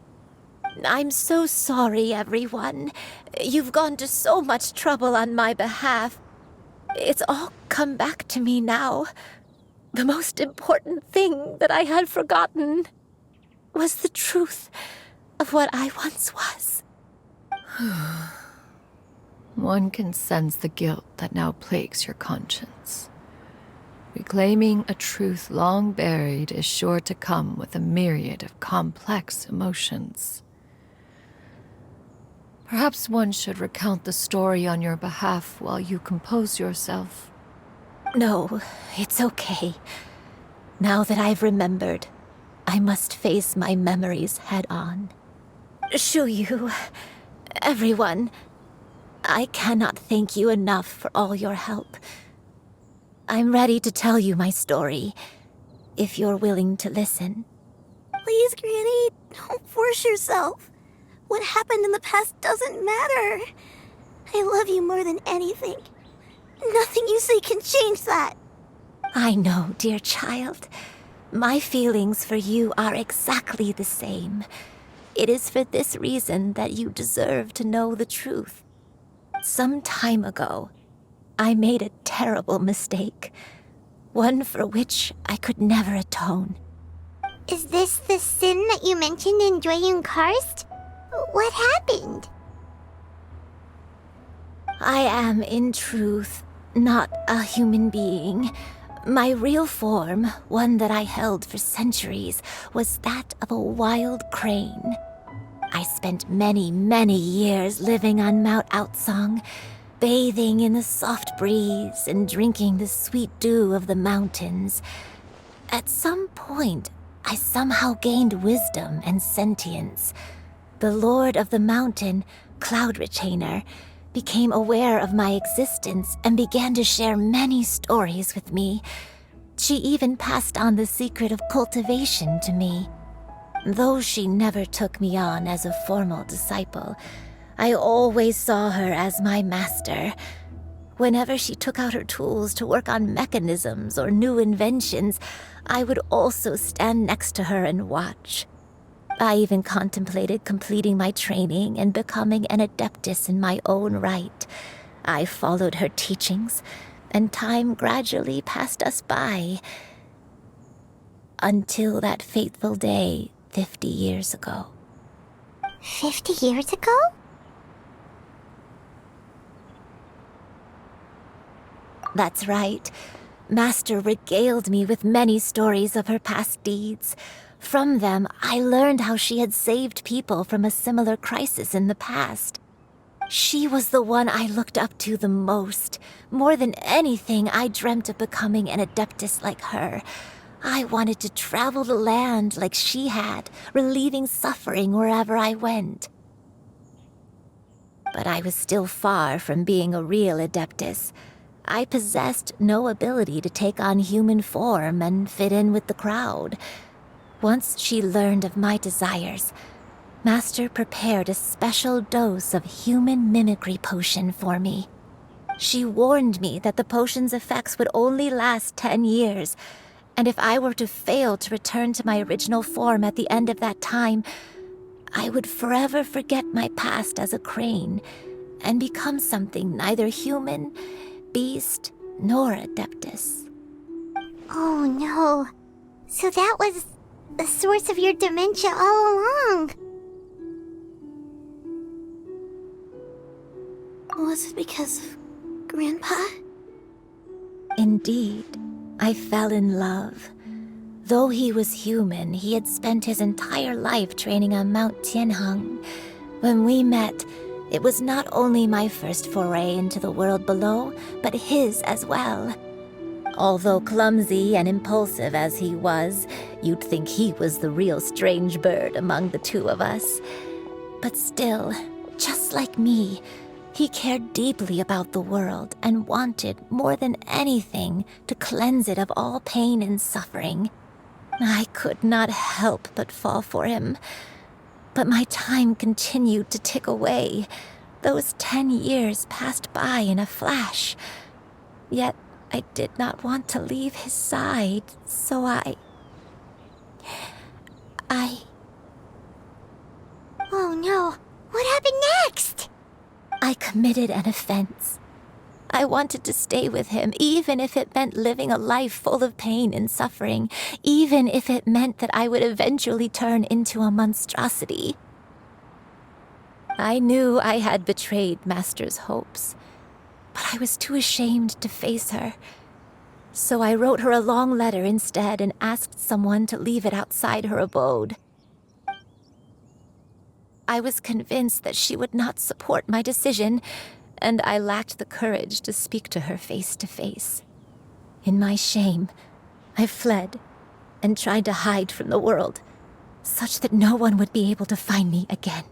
I'm so sorry, everyone. You've gone to so much trouble on my behalf. It's all come back to me now. The most important thing that I had forgotten was the truth of what I once was. One can sense the guilt that now plagues your conscience. Reclaiming a truth long buried is sure to come with a myriad of complex emotions. Perhaps one should recount the story on your behalf while you compose yourself. No, it's okay. Now that I've remembered, I must face my memories head on. Xianyu, everyone, I cannot thank you enough for all your help. I'm ready to tell you my story, if you're willing to listen. Please, Granny, don't force yourself. What happened in the past doesn't matter. I love you more than anything. Nothing you say can change that. I know, dear child. My feelings for you are exactly the same. It is for this reason that you deserve to know the truth. Some time ago, I made a terrible mistake. One for which I could never atone. Is this the sin that you mentioned in Jueyun Karst? What happened? I am, in truth, not a human being. My real form, one that I held for centuries, was that of a wild crane. I spent many, many years living on Mount Outsong, bathing in the soft breeze and drinking the sweet dew of the mountains. At some point, I somehow gained wisdom and sentience. The Lord of the Mountain, Cloud Retainer, became aware of my existence and began to share many stories with me. She even passed on the secret of cultivation to me. Though she never took me on as a formal disciple, I always saw her as my master. Whenever she took out her tools to work on mechanisms or new inventions, I would also stand next to her and watch. I even contemplated completing my training and becoming an adeptus in my own right. I followed her teachings, and time gradually passed us by. Until that fateful day 50 years ago. 50 years ago? That's right. Master regaled me with many stories of her past deeds. From them, I learned how she had saved people from a similar crisis in the past. She was the one I looked up to the most. More than anything, I dreamt of becoming an adeptus like her. I wanted to travel the land like she had, relieving suffering wherever I went. But I was still far from being a real Adeptus. I possessed no ability to take on human form and fit in with the crowd. Once she learned of my desires, Master prepared a special dose of human mimicry potion for me. She warned me that the potion's effects would only last 10 years, and if I were to fail to return to my original form at the end of that time, I would forever forget my past as a crane and become something neither human, beast, nor Adeptus. Oh no. So that was the source of your dementia all along. Was it because of Grandpa? Indeed, I fell in love. Though he was human, he had spent his entire life training on Mount Tianheng. When we met, it was not only my first foray into the world below, but his as well. Although clumsy and impulsive as he was, you'd think he was the real strange bird among the two of us. But still, just like me, he cared deeply about the world and wanted, more than anything, to cleanse it of all pain and suffering. I could not help but fall for him. But my time continued to tick away. Those 10 years passed by in a flash. Yet I did not want to leave his side, so I... Oh no. What happened next? I committed an offense. I wanted to stay with him, even if it meant living a life full of pain and suffering, even if it meant that I would eventually turn into a monstrosity. I knew I had betrayed Master's hopes, but I was too ashamed to face her. So I wrote her a long letter instead and asked someone to leave it outside her abode. I was convinced that she would not support my decision, and I lacked the courage to speak to her face to face. In my shame, I fled and tried to hide from the world, such that no one would be able to find me again.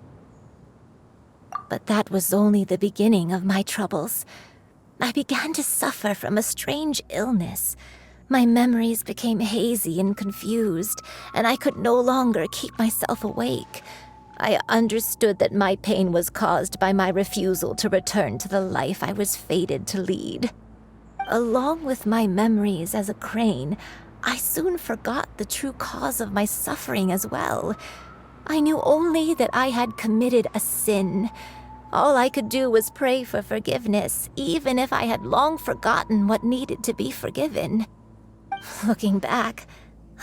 But that was only the beginning of my troubles. I began to suffer from a strange illness. My memories became hazy and confused, and I could no longer keep myself awake. I understood that my pain was caused by my refusal to return to the life I was fated to lead. Along with my memories as a crane, I soon forgot the true cause of my suffering as well. I knew only that I had committed a sin. All I could do was pray for forgiveness, even if I had long forgotten what needed to be forgiven. Looking back,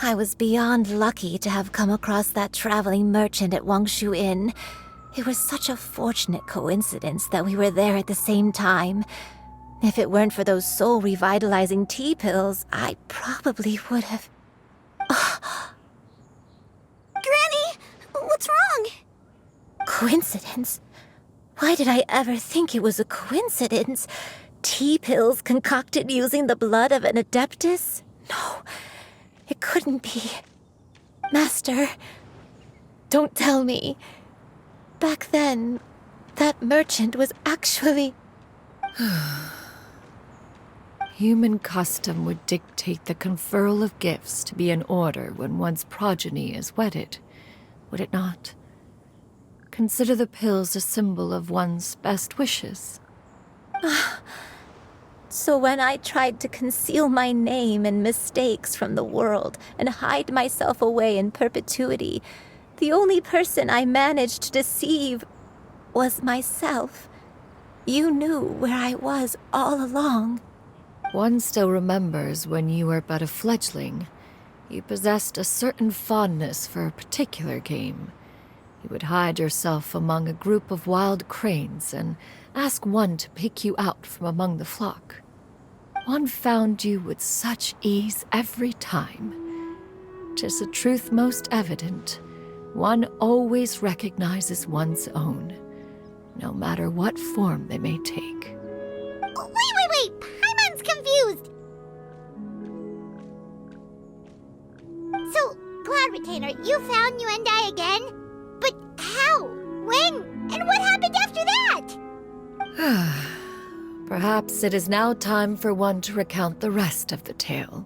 I was beyond lucky to have come across that traveling merchant at Wangshu Inn. It was such a fortunate coincidence that we were there at the same time. If it weren't for those soul-revitalizing tea pills, I probably would have... Granny! What's wrong? Coincidence? Why did I ever think it was a coincidence? Tea pills concocted using the blood of an Adeptus? No, it couldn't be. Master, don't tell me. Back then, that merchant was actually... Human custom would dictate the conferral of gifts to be in order when one's progeny is wedded, would it not? Consider the pills a symbol of one's best wishes. So when I tried to conceal my name and mistakes from the world and hide myself away in perpetuity, the only person I managed to deceive was myself. You knew where I was all along. One still remembers when you were but a fledgling. You possessed a certain fondness for a particular game. You would hide yourself among a group of wild cranes and ask one to pick you out from among the flock. One found you with such ease every time. 'Tis a truth most evident. One always recognizes one's own, no matter what form they may take. Wait! Paimon's confused! So, Cloud Retainer, you found Yuendai again? But how? When? And what happened after that? Perhaps it is now time for one to recount the rest of the tale.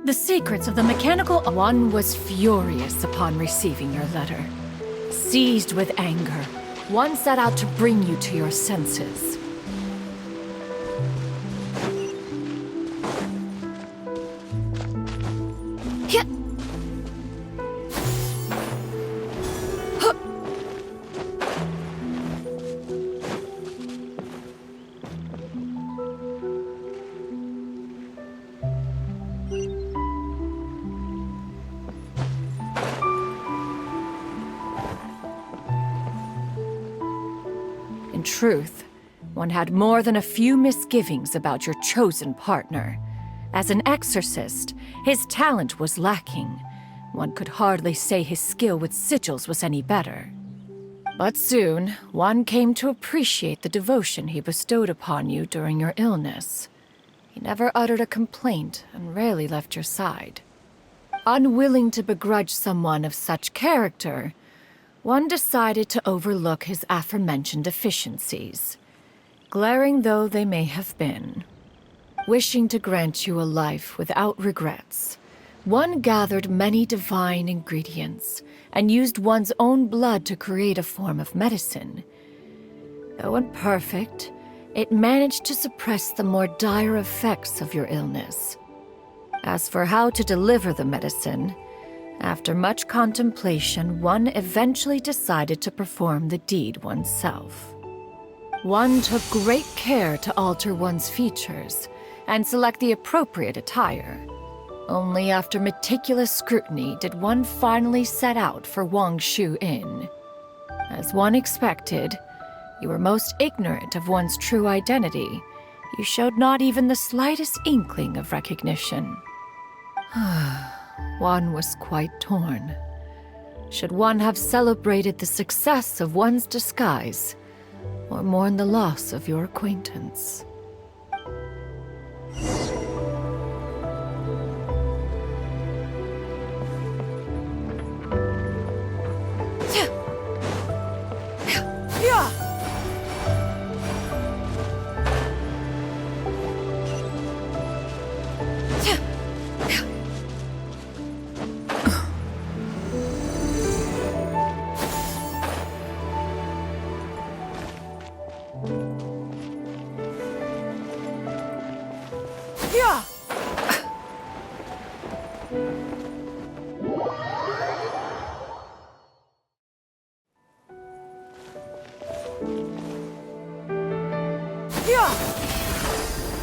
The secrets of the mechanical one was furious upon receiving your letter. Seized with anger, one set out to bring you to your senses. In truth, one had more than a few misgivings about your chosen partner. As an exorcist, his talent was lacking. One could hardly say his skill with sigils was any better. But soon, one came to appreciate the devotion he bestowed upon you during your illness. He never uttered a complaint and rarely left your side. Unwilling to begrudge someone of such character, one decided to overlook his aforementioned deficiencies, glaring though they may have been. Wishing to grant you a life without regrets, one gathered many divine ingredients and used one's own blood to create a form of medicine. Though imperfect, it managed to suppress the more dire effects of your illness. As for how to deliver the medicine, after much contemplation, one eventually decided to perform the deed oneself. One took great care to alter one's features and select the appropriate attire. Only after meticulous scrutiny did one finally set out for Wangshu Inn. As one expected, you were most ignorant of one's true identity. You showed not even the slightest inkling of recognition. One was quite torn. Should one have celebrated the success of one's disguise, or mourn the loss of your acquaintance?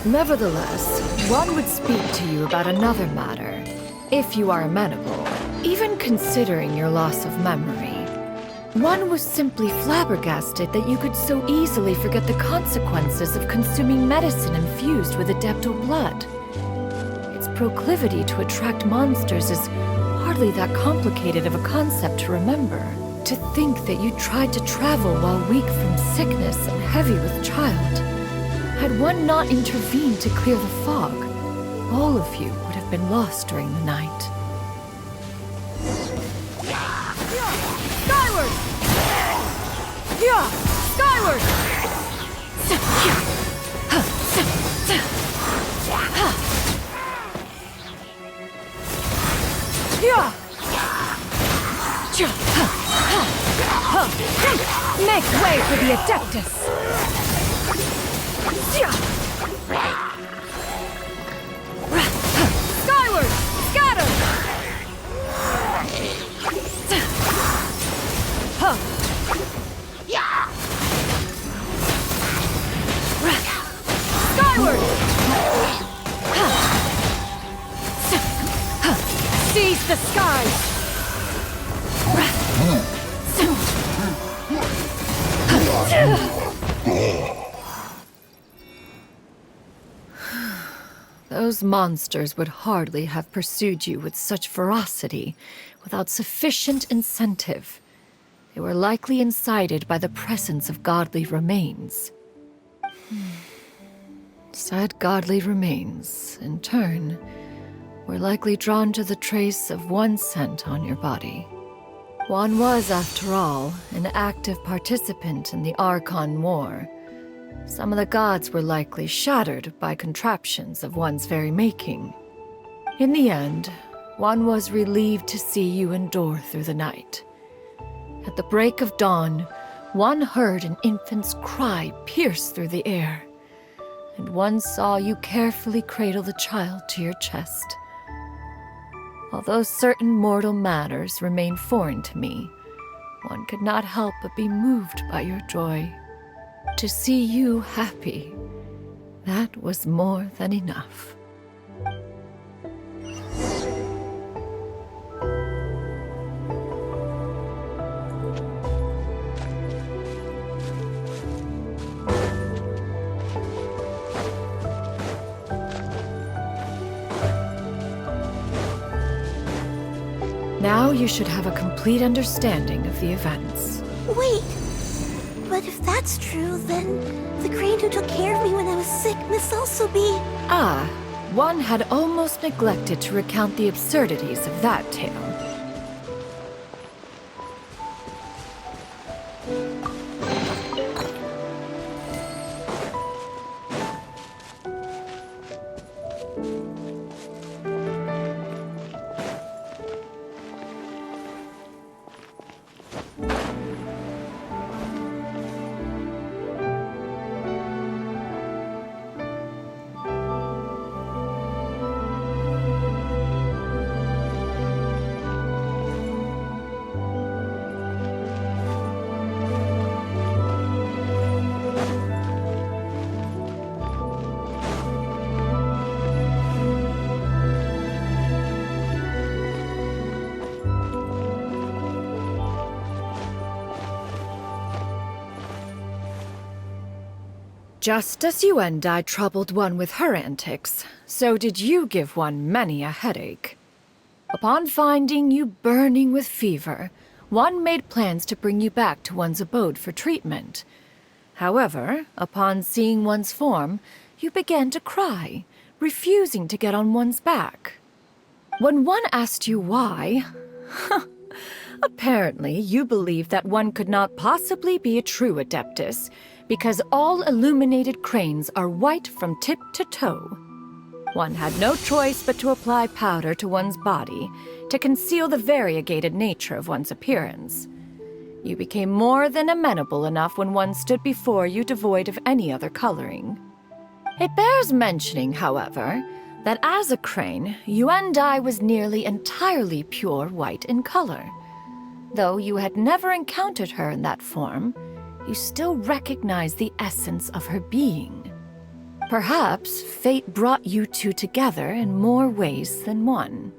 Nevertheless, one would speak to you about another matter, if you are amenable, even considering your loss of memory. One was simply flabbergasted that you could so easily forget the consequences of consuming medicine infused with Adeptal blood. Its proclivity to attract monsters is hardly that complicated of a concept to remember. To think that you tried to travel while weak from sickness and heavy with child. Had one not intervened to clear the fog, all of you would have been lost during the night. Skyward! Yeah! Skyward! Yeah! Make way for the Adeptus! Skyward! Scatter! seize the skies! Those monsters would hardly have pursued you with such ferocity without sufficient incentive. They were likely incited by the presence of godly remains. Said godly remains, in turn, were likely drawn to the trace of one scent on your body. One was, after all, an active participant in the Archon War. Some of the gods were likely shattered by contraptions of one's very making. In the end, one was relieved to see you endure through the night. At the break of dawn, one heard an infant's cry pierce through the air, and one saw you carefully cradle the child to your chest. Although certain mortal matters remain foreign to me, one could not help but be moved by your joy. To see you happy, that was more than enough. Now you should have a complete understanding of the events. Wait! But if that's true, then the crane who took care of me when I was sick must also be... Ah, one had almost neglected to recount the absurdities of that tale. Just as you and I troubled one with her antics, so did you give one many a headache. Upon finding you burning with fever, one made plans to bring you back to one's abode for treatment. However, upon seeing one's form, you began to cry, refusing to get on one's back. When one asked you why, apparently you believed that one could not possibly be a true Adeptus, because all illuminated cranes are white from tip to toe. One had no choice but to apply powder to one's body to conceal the variegated nature of one's appearance. You became more than amenable enough when one stood before you devoid of any other coloring. It bears mentioning, however, that as a crane, Yuendai was nearly entirely pure white in color. Though you had never encountered her in that form, you still recognize the essence of her being. Perhaps fate brought you two together in more ways than one.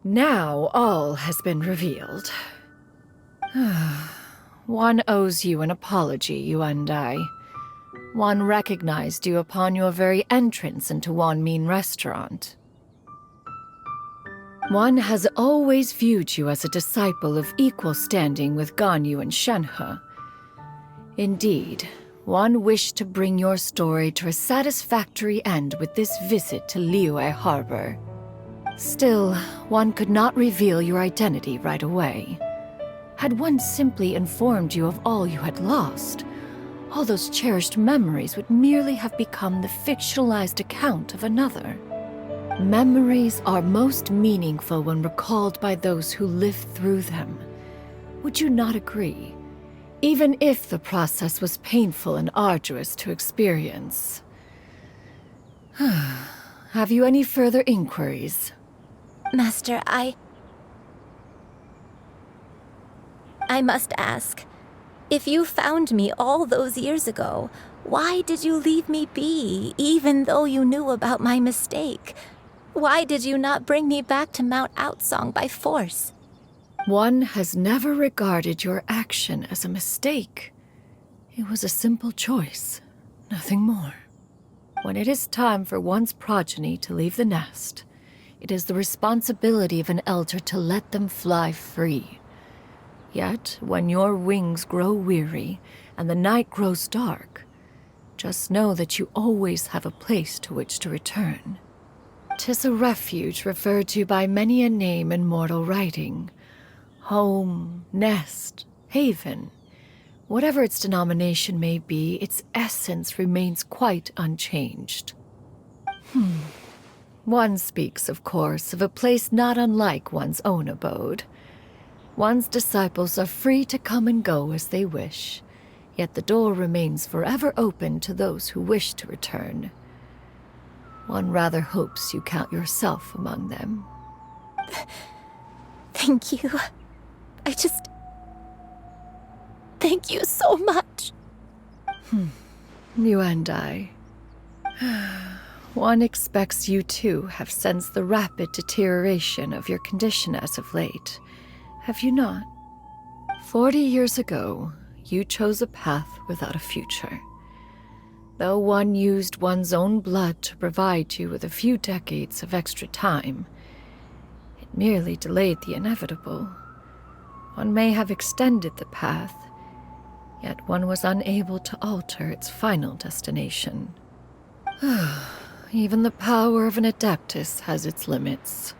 Now all has been revealed. One owes you an apology, Yuendai. One recognized you upon your very entrance into Wanmin restaurant. One has always viewed you as a disciple of equal standing with Ganyu and Shenhe. Indeed, one wished to bring your story to a satisfactory end with this visit to Liyue Harbor. Still, one could not reveal your identity right away. Had one simply informed you of all you had lost, all those cherished memories would merely have become the fictionalized account of another. Memories are most meaningful when recalled by those who lived through them. Would you not agree? Even if the process was painful and arduous to experience. Have you any further inquiries? Master, I must ask. If you found me all those years ago, why did you leave me be, even though you knew about my mistake? Why did you not bring me back to Mount Outsong by force? One has never regarded your action as a mistake. It was a simple choice, nothing more. When it is time for one's progeny to leave the nest, it is the responsibility of an elder to let them fly free. Yet, when your wings grow weary and the night grows dark, just know that you always have a place to which to return. 'Tis a refuge referred to by many a name in mortal writing. Home, nest, haven. Whatever its denomination may be, its essence remains quite unchanged. One speaks, of course, of a place not unlike one's own abode. One's disciples are free to come and go as they wish, yet the door remains forever open to those who wish to return. One rather hopes you count yourself among them. Thank you. Thank you so much. You and I. One expects you too have sensed the rapid deterioration of your condition as of late. Have you not? 40 years ago, you chose a path without a future. Though one used one's own blood to provide you with a few decades of extra time, it merely delayed the inevitable. One may have extended the path, yet one was unable to alter its final destination. Even the power of an adeptus has its limits.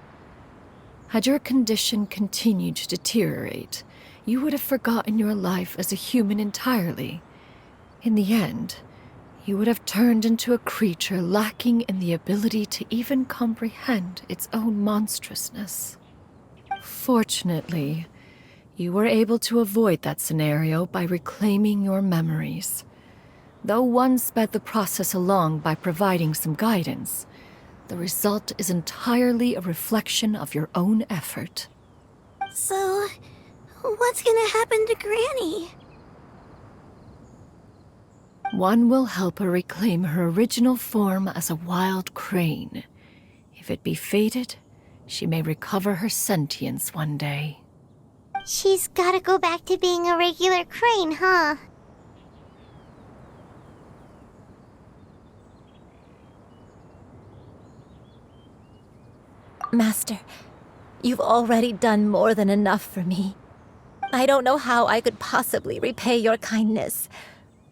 Had your condition continued to deteriorate, you would have forgotten your life as a human entirely. In the end, you would have turned into a creature lacking in the ability to even comprehend its own monstrousness. Fortunately, you were able to avoid that scenario by reclaiming your memories. Though one sped the process along by providing some guidance, the result is entirely a reflection of your own effort. So, what's gonna happen to Granny? One will help her reclaim her original form as a wild crane. If it be fated, she may recover her sentience one day. She's gotta go back to being a regular crane, huh? Master, you've already done more than enough for me. I don't know how I could possibly repay your kindness.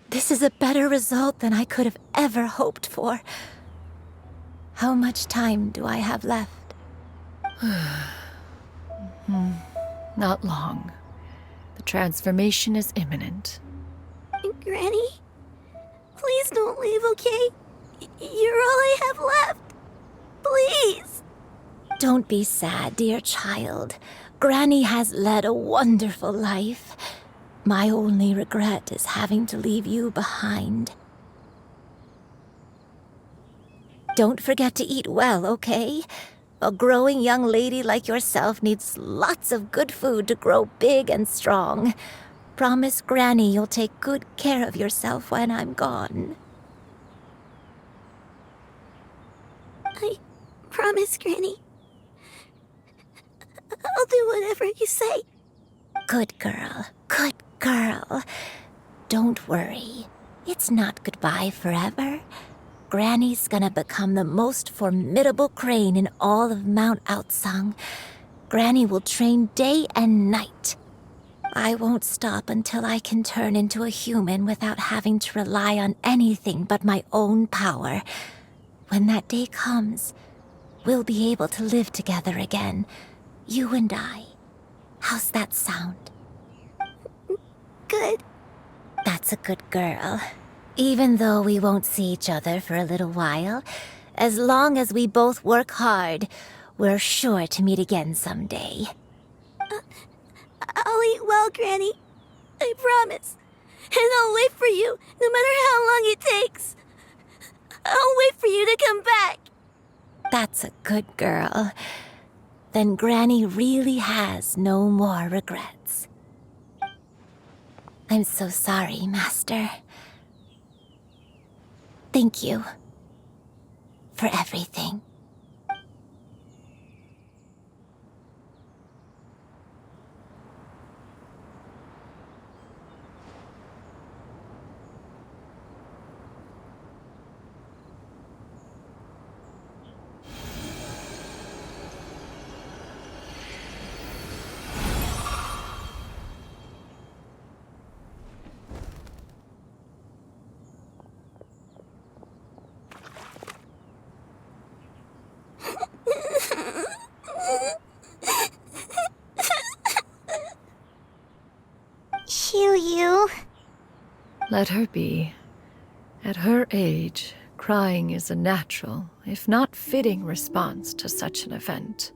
This is a better result than I could have ever hoped for. How much time do I have left? Not long. The transformation is imminent. Granny? Please don't leave, okay? You're all I have left. Please. Don't be sad, dear child. Granny has led a wonderful life. My only regret is having to leave you behind. Don't forget to eat well, okay? A growing young lady like yourself needs lots of good food to grow big and strong. Promise Granny you'll take good care of yourself when I'm gone. I promise, Granny. I'll do whatever you say. Good girl, good girl. Don't worry. It's not goodbye forever. Granny's gonna become the most formidable crane in all of Mount Outsong. Granny will train day and night. I won't stop until I can turn into a human without having to rely on anything but my own power. When that day comes, we'll be able to live together again. You and I. How's that sound? Good. That's a good girl. Even though we won't see each other for a little while, as long as we both work hard, we're sure to meet again someday. I'll eat well, Granny. I promise. And I'll wait for you, no matter how long it takes. I'll wait for you to come back. That's a good girl. Then Granny really has no more regrets. I'm so sorry, Master. Thank you for everything. Xianyu. Let her be. At her age, crying is a natural, if not fitting, response to such an event.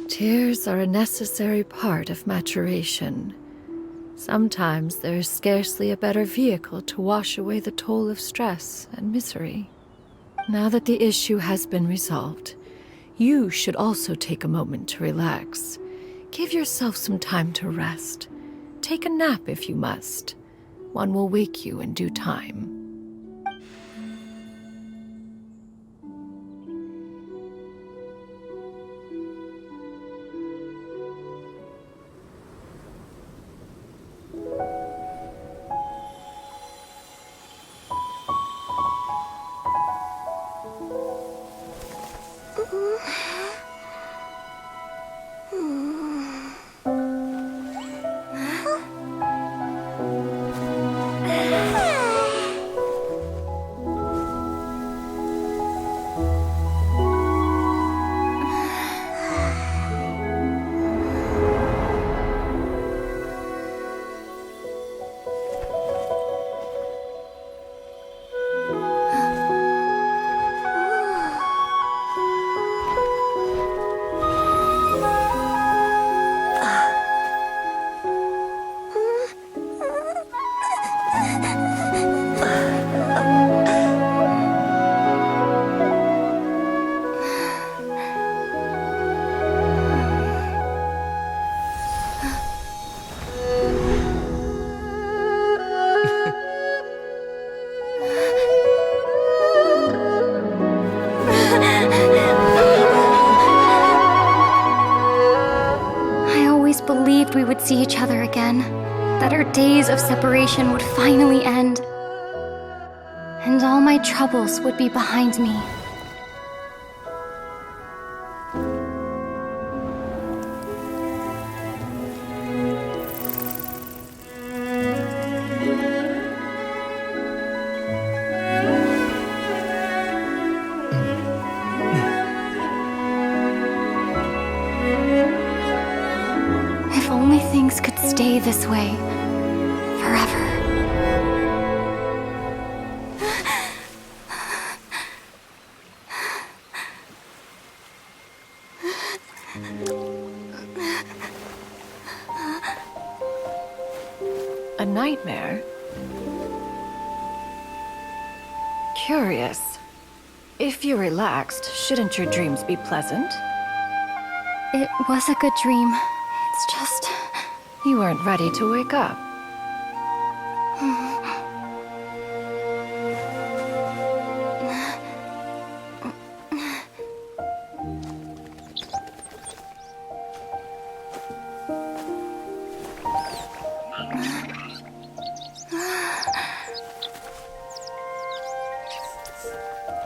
Tears are a necessary part of maturation. Sometimes there is scarcely a better vehicle to wash away the toll of stress and misery. Now that the issue has been resolved, you should also take a moment to relax. Give yourself some time to rest. Take a nap if you must. One will wake you in due time. We would see each other again, that our days of separation would finally end, and all my troubles would be behind me. Things could stay this way forever. A nightmare? Curious. If you're relaxed, shouldn't your dreams be pleasant? It was a good dream. It's just... You weren't ready to wake up.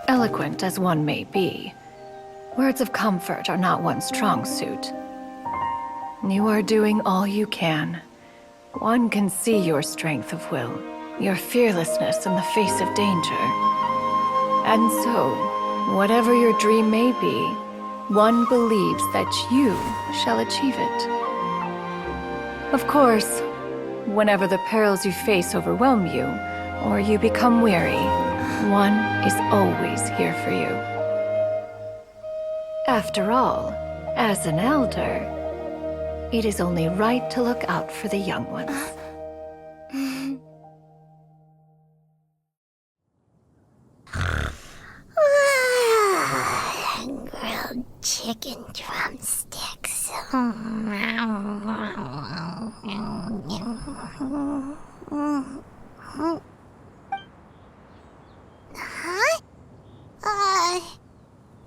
Eloquent as one may be, words of comfort are not one's strong suit. You are doing all you can. One can see your strength of will, your fearlessness in the face of danger. And so, whatever your dream may be, one believes that you shall achieve it. Of course, whenever the perils you face overwhelm you, or you become weary, one is always here for you. After all, as an elder, it is only right to look out for the young ones. Grilled chicken drumsticks. Huh?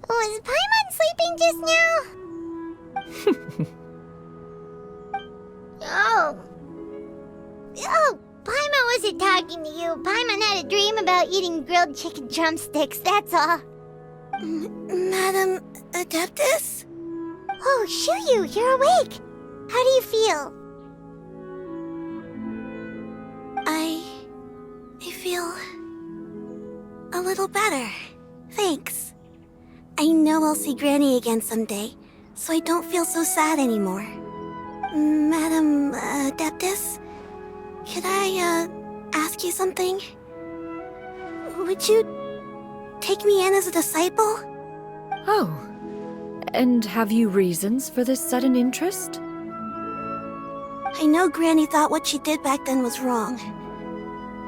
Was Paimon sleeping just now? Oh, Paimon wasn't talking to you. Paimon had a dream about eating grilled chicken drumsticks, that's all. Madam Adeptus? Oh, Xianyu, you're awake. How do you feel? I feel a little better. Thanks. I know I'll see Granny again someday, so I don't feel so sad anymore. Madam Adeptus, could I ask you something? Would you take me in as a disciple? Oh, and have you reasons for this sudden interest? I know Granny thought what she did back then was wrong.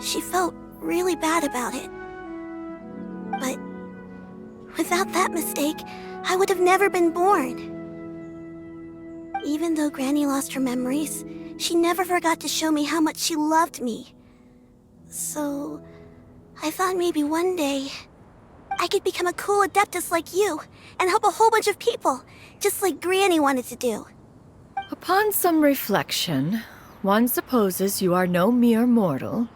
She felt really bad about it. But without that mistake, I would have never been born. Even though Granny lost her memories, she never forgot to show me how much she loved me. So, I thought maybe one day I could become a cool Adeptus like you and help a whole bunch of people, just like Granny wanted to do. Upon some reflection, one supposes you are no mere mortal.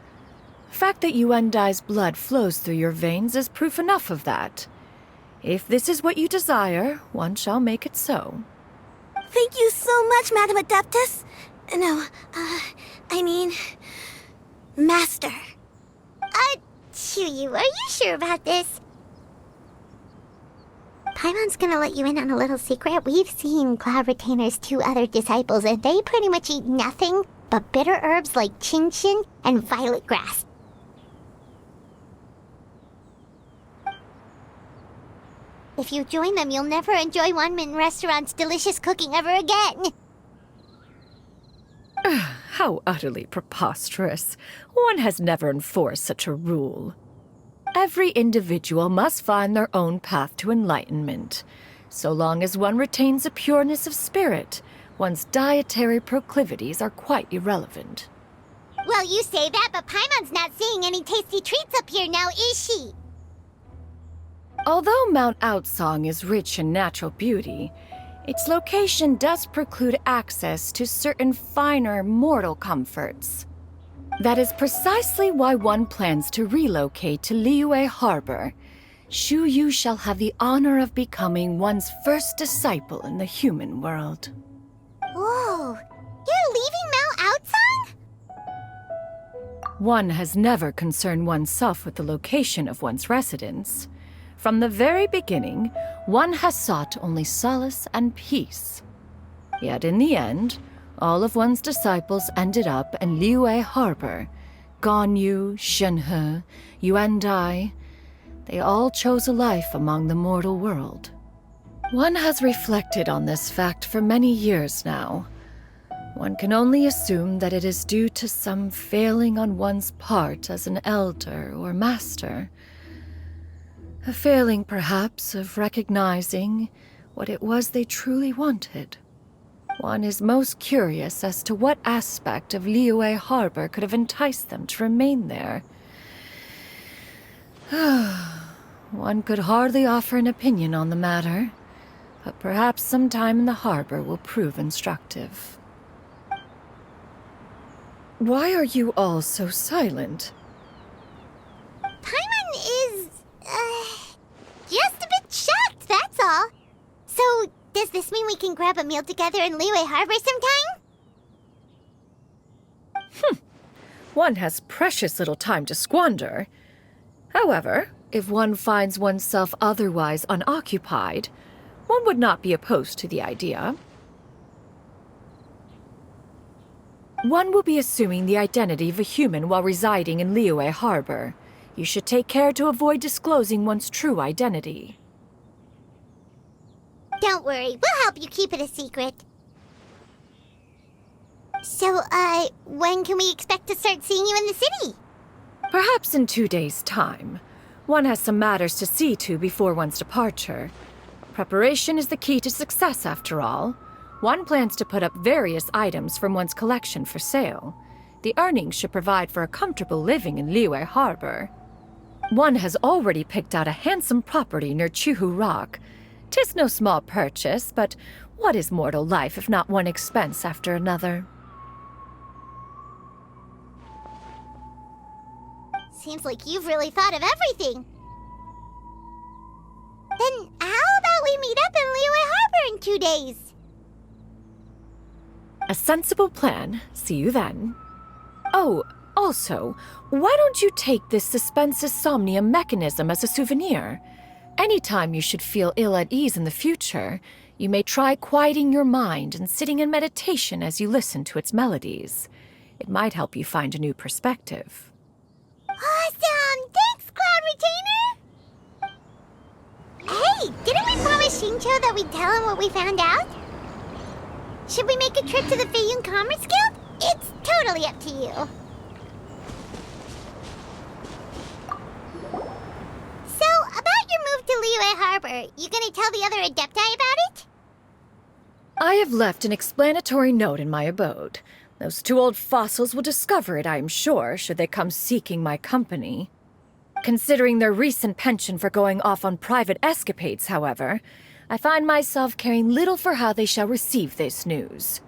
The fact that Yuendai's blood flows through your veins is proof enough of that. If this is what you desire, one shall make it so. Thank you so much, Madam Adeptus. No, I mean, Master. Xianyu, are you sure about this? Paimon's gonna let you in on a little secret. We've seen Cloud Retainer's 2 other disciples, and they pretty much eat nothing but bitter herbs like Genshin and violet grass. If you join them, you'll never enjoy Wanmin Restaurant's delicious cooking ever again. How utterly preposterous. One has never enforced such a rule. Every individual must find their own path to enlightenment. So long as one retains a pureness of spirit, one's dietary proclivities are quite irrelevant. Well, you say that, but Paimon's not seeing any tasty treats up here now, is she? Although Mount Outsong is rich in natural beauty, its location does preclude access to certain finer mortal comforts. That is precisely why one plans to relocate to Liyue Harbor. Xianyu shall have the honor of becoming one's first disciple in the human world. Whoa, you're leaving Mount Outsong? One has never concerned oneself with the location of one's residence. From the very beginning, one has sought only solace and peace. Yet in the end, all of one's disciples ended up in Liyue Harbor. Xianyu, Shenhe, Yuendai, they all chose a life among the mortal world. One has reflected on this fact for many years now. One can only assume that it is due to some failing on one's part as an elder or master. A failing, perhaps, of recognizing what it was they truly wanted. One is most curious as to what aspect of Liyue Harbor could have enticed them to remain there. One could hardly offer an opinion on the matter, but perhaps some time in the harbor will prove instructive. Why are you all so silent? Paimon is, just a bit shocked, that's all. So, does this mean we can grab a meal together in Liyue Harbor sometime? One has precious little time to squander. However, if one finds oneself otherwise unoccupied, one would not be opposed to the idea. One will be assuming the identity of a human while residing in Liyue Harbor. You should take care to avoid disclosing one's true identity. Don't worry, we'll help you keep it a secret. So, when can we expect to start seeing you in the city? Perhaps in 2 days' time. One has some matters to see to before one's departure. Preparation is the key to success, after all. One plans to put up various items from one's collection for sale. The earnings should provide for a comfortable living in Liyue Harbor. One has already picked out a handsome property near Chuhu Rock. 'Tis no small purchase, but what is mortal life if not one expense after another? Seems like you've really thought of everything. Then how about we meet up in Liyue Harbor in 2 days? A sensible plan. See you then. Oh, also, why don't you take this suspense somnium mechanism as a souvenir? Anytime you should feel ill at ease in the future, you may try quieting your mind and sitting in meditation as you listen to its melodies. It might help you find a new perspective. Awesome! Thanks, Cloud Retainer! Hey, didn't we promise Xinyu that we'd tell him what we found out? Should we make a trip to the Feiyun Commerce Guild? It's totally up to you. So, about your move to Liyue Harbor, you gonna tell the other Adepti about it? I have left an explanatory note in my abode. Those 2 old fossils will discover it, I am sure, should they come seeking my company. Considering their recent penchant for going off on private escapades, however, I find myself caring little for how they shall receive this news.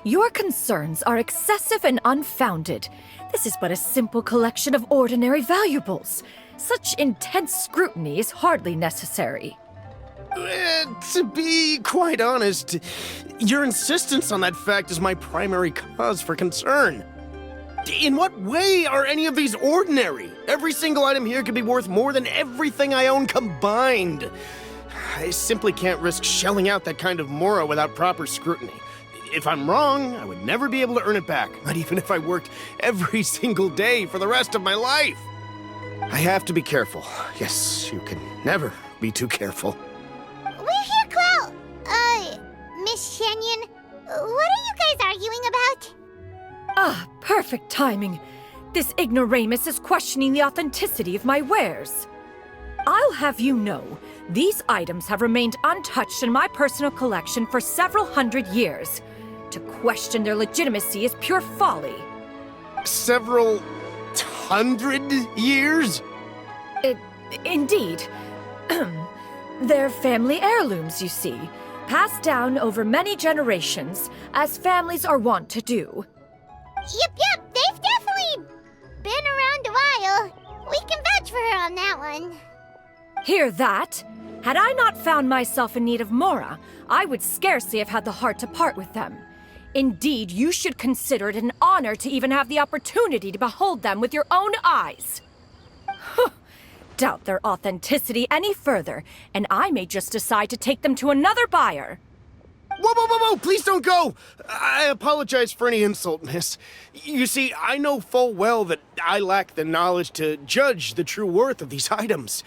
Your concerns are excessive and unfounded. This is but a simple collection of ordinary valuables. Such intense scrutiny is hardly necessary. To be quite honest, your insistence on that fact is my primary cause for concern. In what way are any of these ordinary? Every single item here could be worth more than everything I own combined. I simply can't risk shelling out that kind of mora without proper scrutiny. If I'm wrong, I would never be able to earn it back, not even if I worked every single day for the rest of my life. I have to be careful. Yes, you can never be too careful. We're here, Cloud! Miss Xianyu, what are you guys arguing about? Ah, perfect timing. This ignoramus is questioning the authenticity of my wares. I'll have you know, these items have remained untouched in my personal collection for several hundred years. To question their legitimacy is pure folly. Several hundred years? Indeed. They're family heirlooms, you see, passed down over many generations, as families are wont to do. Yep, they've definitely been around a while. We can vouch for her on that one. Hear that? Had I not found myself in need of mora, I would scarcely have had the heart to part with them. Indeed, you should consider it an honor to even have the opportunity to behold them with your own eyes. Doubt their authenticity any further, and I may just decide to take them to another buyer. Whoa! Please don't go! I apologize for any insult, miss. You see, I know full well that I lack the knowledge to judge the true worth of these items.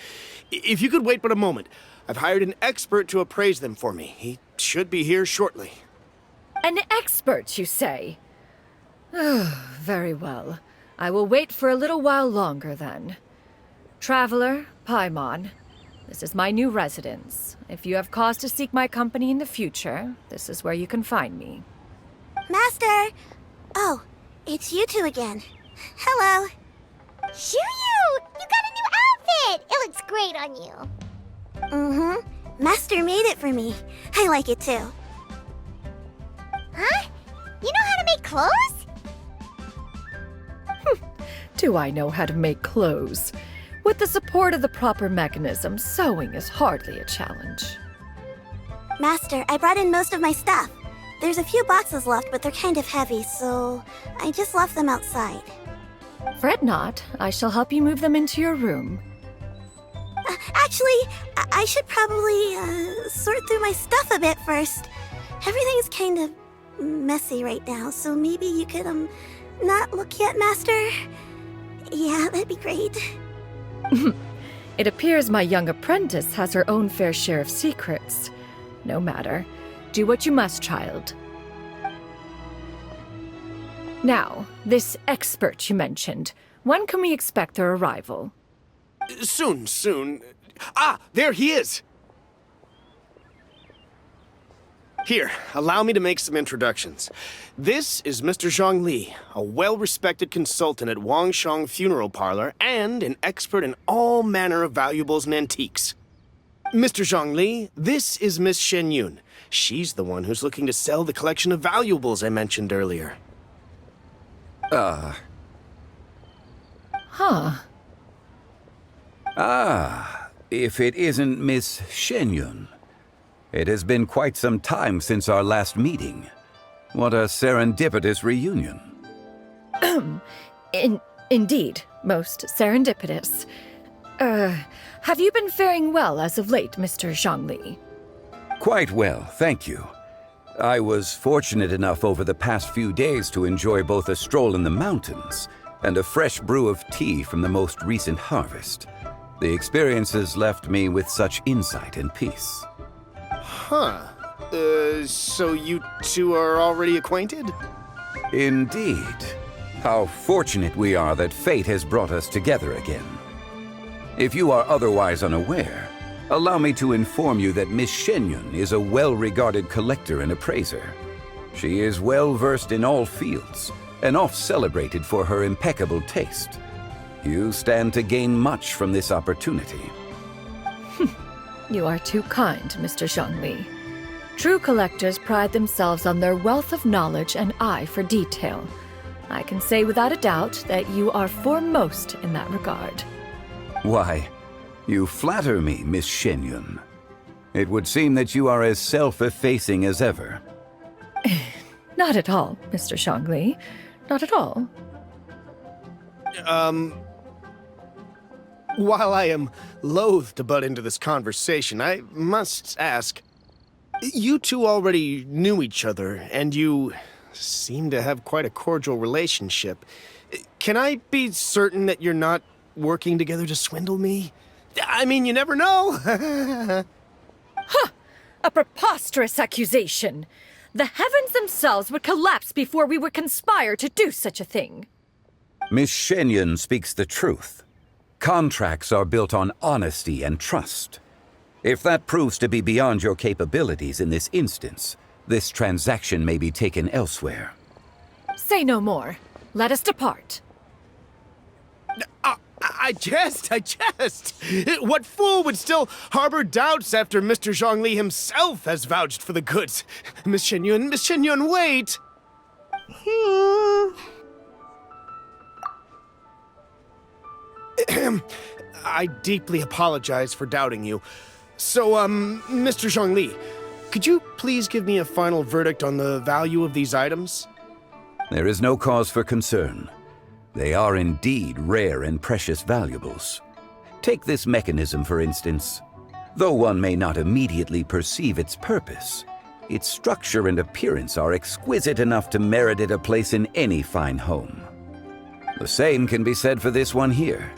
If you could wait but a moment, I've hired an expert to appraise them for me. He should be here shortly. An expert, you say? Very well. I will wait for a little while longer, then. Traveler, Paimon, this is my new residence. If you have cause to seek my company in the future, this is where you can find me. Master! Oh, it's you two again. Hello. Xianyu! You got a new outfit! It looks great on you. Mm-hmm. Master made it for me. I like it too. Huh? You know how to make clothes? Do I know how to make clothes? With the support of the proper mechanism, sewing is hardly a challenge. Master, I brought in most of my stuff. There's a few boxes left, but they're kind of heavy, so I just left them outside. Fret not. I shall help you move them into your room. Actually, I should probably sort through my stuff a bit first. Everything's kind of messy right now, so maybe you could, not look yet, Master? Yeah, that'd be great. It appears my young apprentice has her own fair share of secrets. No matter. Do what you must, child. Now, this expert you mentioned, when can we expect their arrival? Soon. Ah, there he is! Here, allow me to make some introductions. This is Mr. Zhongli, a well-respected consultant at Wangshang Funeral Parlor and an expert in all manner of valuables and antiques. Mr. Zhongli, this is Miss Xianyu. She's the one who's looking to sell the collection of valuables I mentioned earlier. Huh. If it isn't Miss Xianyu. It has been quite some time since our last meeting. What a serendipitous reunion. Indeed, most serendipitous. Have you been faring well as of late, Mr. Zhongli? Quite well, thank you. I was fortunate enough over the past few days to enjoy both a stroll in the mountains and a fresh brew of tea from the most recent harvest. The experiences left me with such insight and peace. Huh. So you two are already acquainted? Indeed. How fortunate we are that fate has brought us together again. If you are otherwise unaware, allow me to inform you that Miss Xianyu is a well-regarded collector and appraiser. She is well-versed in all fields, and oft-celebrated for her impeccable taste. You stand to gain much from this opportunity. You are too kind, Mr. Zhongli. True collectors pride themselves on their wealth of knowledge and eye for detail. I can say without a doubt that you are foremost in that regard. Why, you flatter me, Miss Xianyu. It would seem that you are as self-effacing as ever. Not at all, Mr. Zhongli. Not at all. While I am loath to butt into this conversation, I must ask, you two already knew each other, and you seem to have quite a cordial relationship. Can I be certain that you're not working together to swindle me? I mean, you never know. Huh! A preposterous accusation. The heavens themselves would collapse before we would conspire to do such a thing. Miss Xianyu speaks the truth. Contracts are built on honesty and trust. If that proves to be beyond your capabilities in this instance, this transaction may be taken elsewhere. Say no more. Let us depart. I jest. What fool would still harbor doubts after Mr. Zhongli himself has vouched for the goods? Miss Xianyu, wait! I deeply apologize for doubting you. So, Mr. Zhongli, could you please give me a final verdict on the value of these items? There is no cause for concern. They are indeed rare and precious valuables. Take this mechanism, for instance. Though one may not immediately perceive its purpose, its structure and appearance are exquisite enough to merit it a place in any fine home. The same can be said for this one here.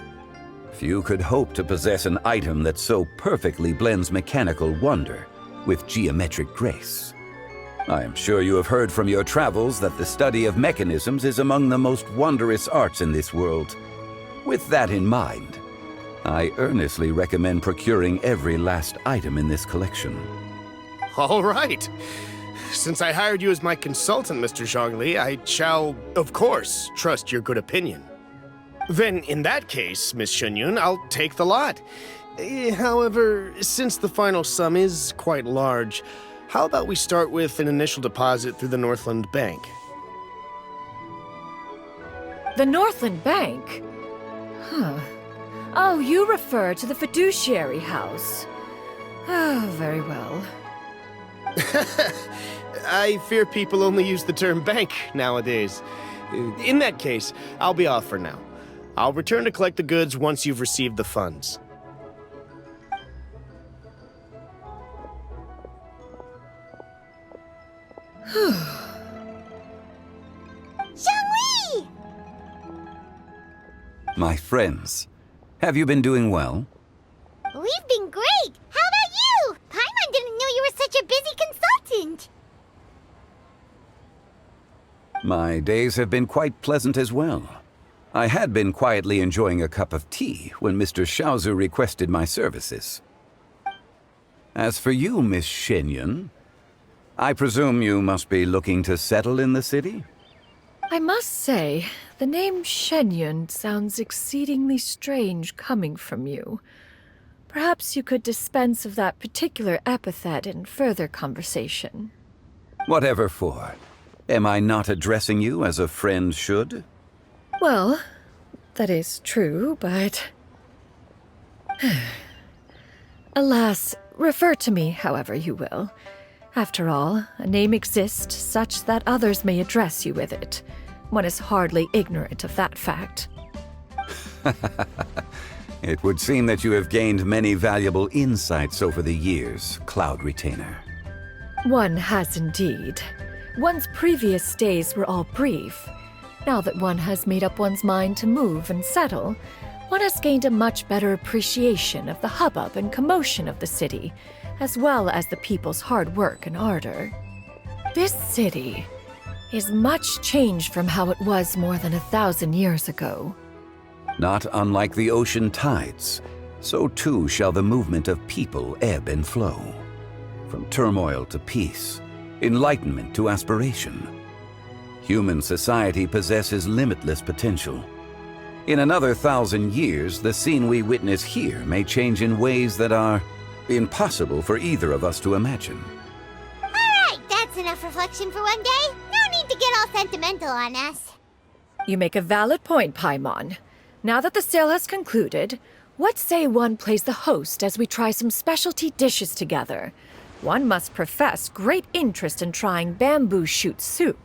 Few could hope to possess an item that so perfectly blends mechanical wonder with geometric grace. I am sure you have heard from your travels that the study of mechanisms is among the most wondrous arts in this world. With that in mind, I earnestly recommend procuring every last item in this collection. All right. Since I hired you as my consultant, Mr. Zhongli, I shall, of course, trust your good opinion. Then, in that case, Miss Xianyu, I'll take the lot. However, since the final sum is quite large, how about we start with an initial deposit through the Northland Bank? The Northland Bank? Huh. Oh, you refer to the fiduciary house. Oh, very well. I fear people only use the term bank nowadays. In that case, I'll be off for now. I'll return to collect the goods once you've received the funds. Xiangli! My friends, have you been doing well? We've been great! How about you? Paimon didn't know you were such a busy consultant! My days have been quite pleasant as well. I had been quietly enjoying a cup of tea when Mr. Xiaozu requested my services. As for you, Miss Xianyu, I presume you must be looking to settle in the city? I must say, the name Xianyu sounds exceedingly strange coming from you. Perhaps you could dispense of that particular epithet in further conversation. Whatever for. Am I not addressing you as a friend should? Well, that is true, but... Alas, refer to me however you will. After all, a name exists such that others may address you with it. One is hardly ignorant of that fact. It would seem that you have gained many valuable insights over the years, Cloud Retainer. One has indeed. One's previous days were all brief. Now that one has made up one's mind to move and settle, one has gained a much better appreciation of the hubbub and commotion of the city, as well as the people's hard work and ardor. This city is much changed from how it was more than 1,000 years ago. Not unlike the ocean tides, so too shall the movement of people ebb and flow. From turmoil to peace, enlightenment to aspiration. Human society possesses limitless potential. In another 1,000 years, the scene we witness here may change in ways that are impossible for either of us to imagine. Alright, that's enough reflection for one day. No need to get all sentimental on us. You make a valid point, Paimon. Now that the sale has concluded, what say one plays the host as we try some specialty dishes together? One must profess great interest in trying bamboo shoot soup.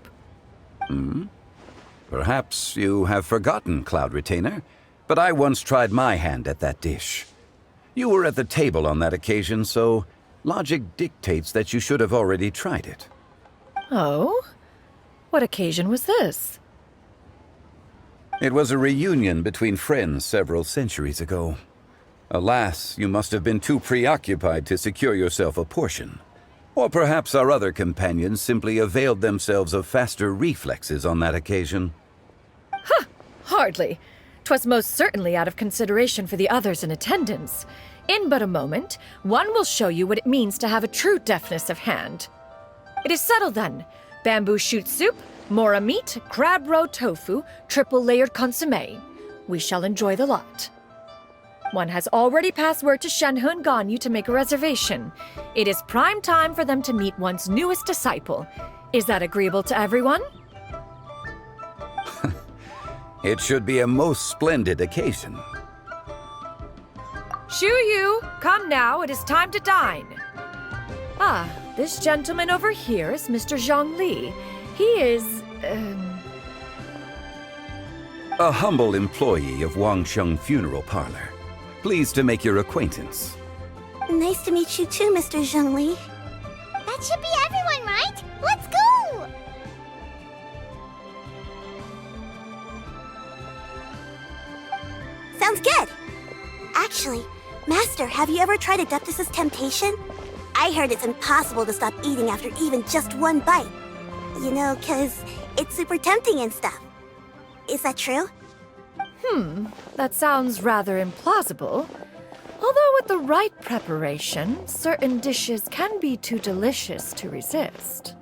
Perhaps you have forgotten, Cloud Retainer, but I once tried my hand at that dish. You were at the table on that occasion, so logic dictates that you should have already tried it. Oh? What occasion was this? It was a reunion between friends several centuries ago. Alas, you must have been too preoccupied to secure yourself a portion. Or perhaps our other companions simply availed themselves of faster reflexes on that occasion. Hardly. 'Twas most certainly out of consideration for the others in attendance. In but a moment, one will show you what it means to have a true deftness of hand. It is settled then. Bamboo shoot soup, mora meat, crab roe tofu, triple-layered consommé. We shall enjoy the lot. One has already passed word to Shenhe and Ganyu to make a reservation. It is prime time for them to meet one's newest disciple. Is that agreeable to everyone? It should be a most splendid occasion. Xianyu, come now, it is time to dine. Ah, this gentleman over here is Mr. Zhongli. He is, A humble employee of Wangsheng Funeral Parlor. Pleased to make your acquaintance. Nice to meet you too, Mr. Zhongli. That should be everyone, right? Let's go! Sounds good. Actually, Master, have you ever tried Adeptus' temptation? I heard it's impossible to stop eating after even just one bite. You know, 'cause it's super tempting and stuff. Is that true? That sounds rather implausible. Although with the right preparation, certain dishes can be too delicious to resist.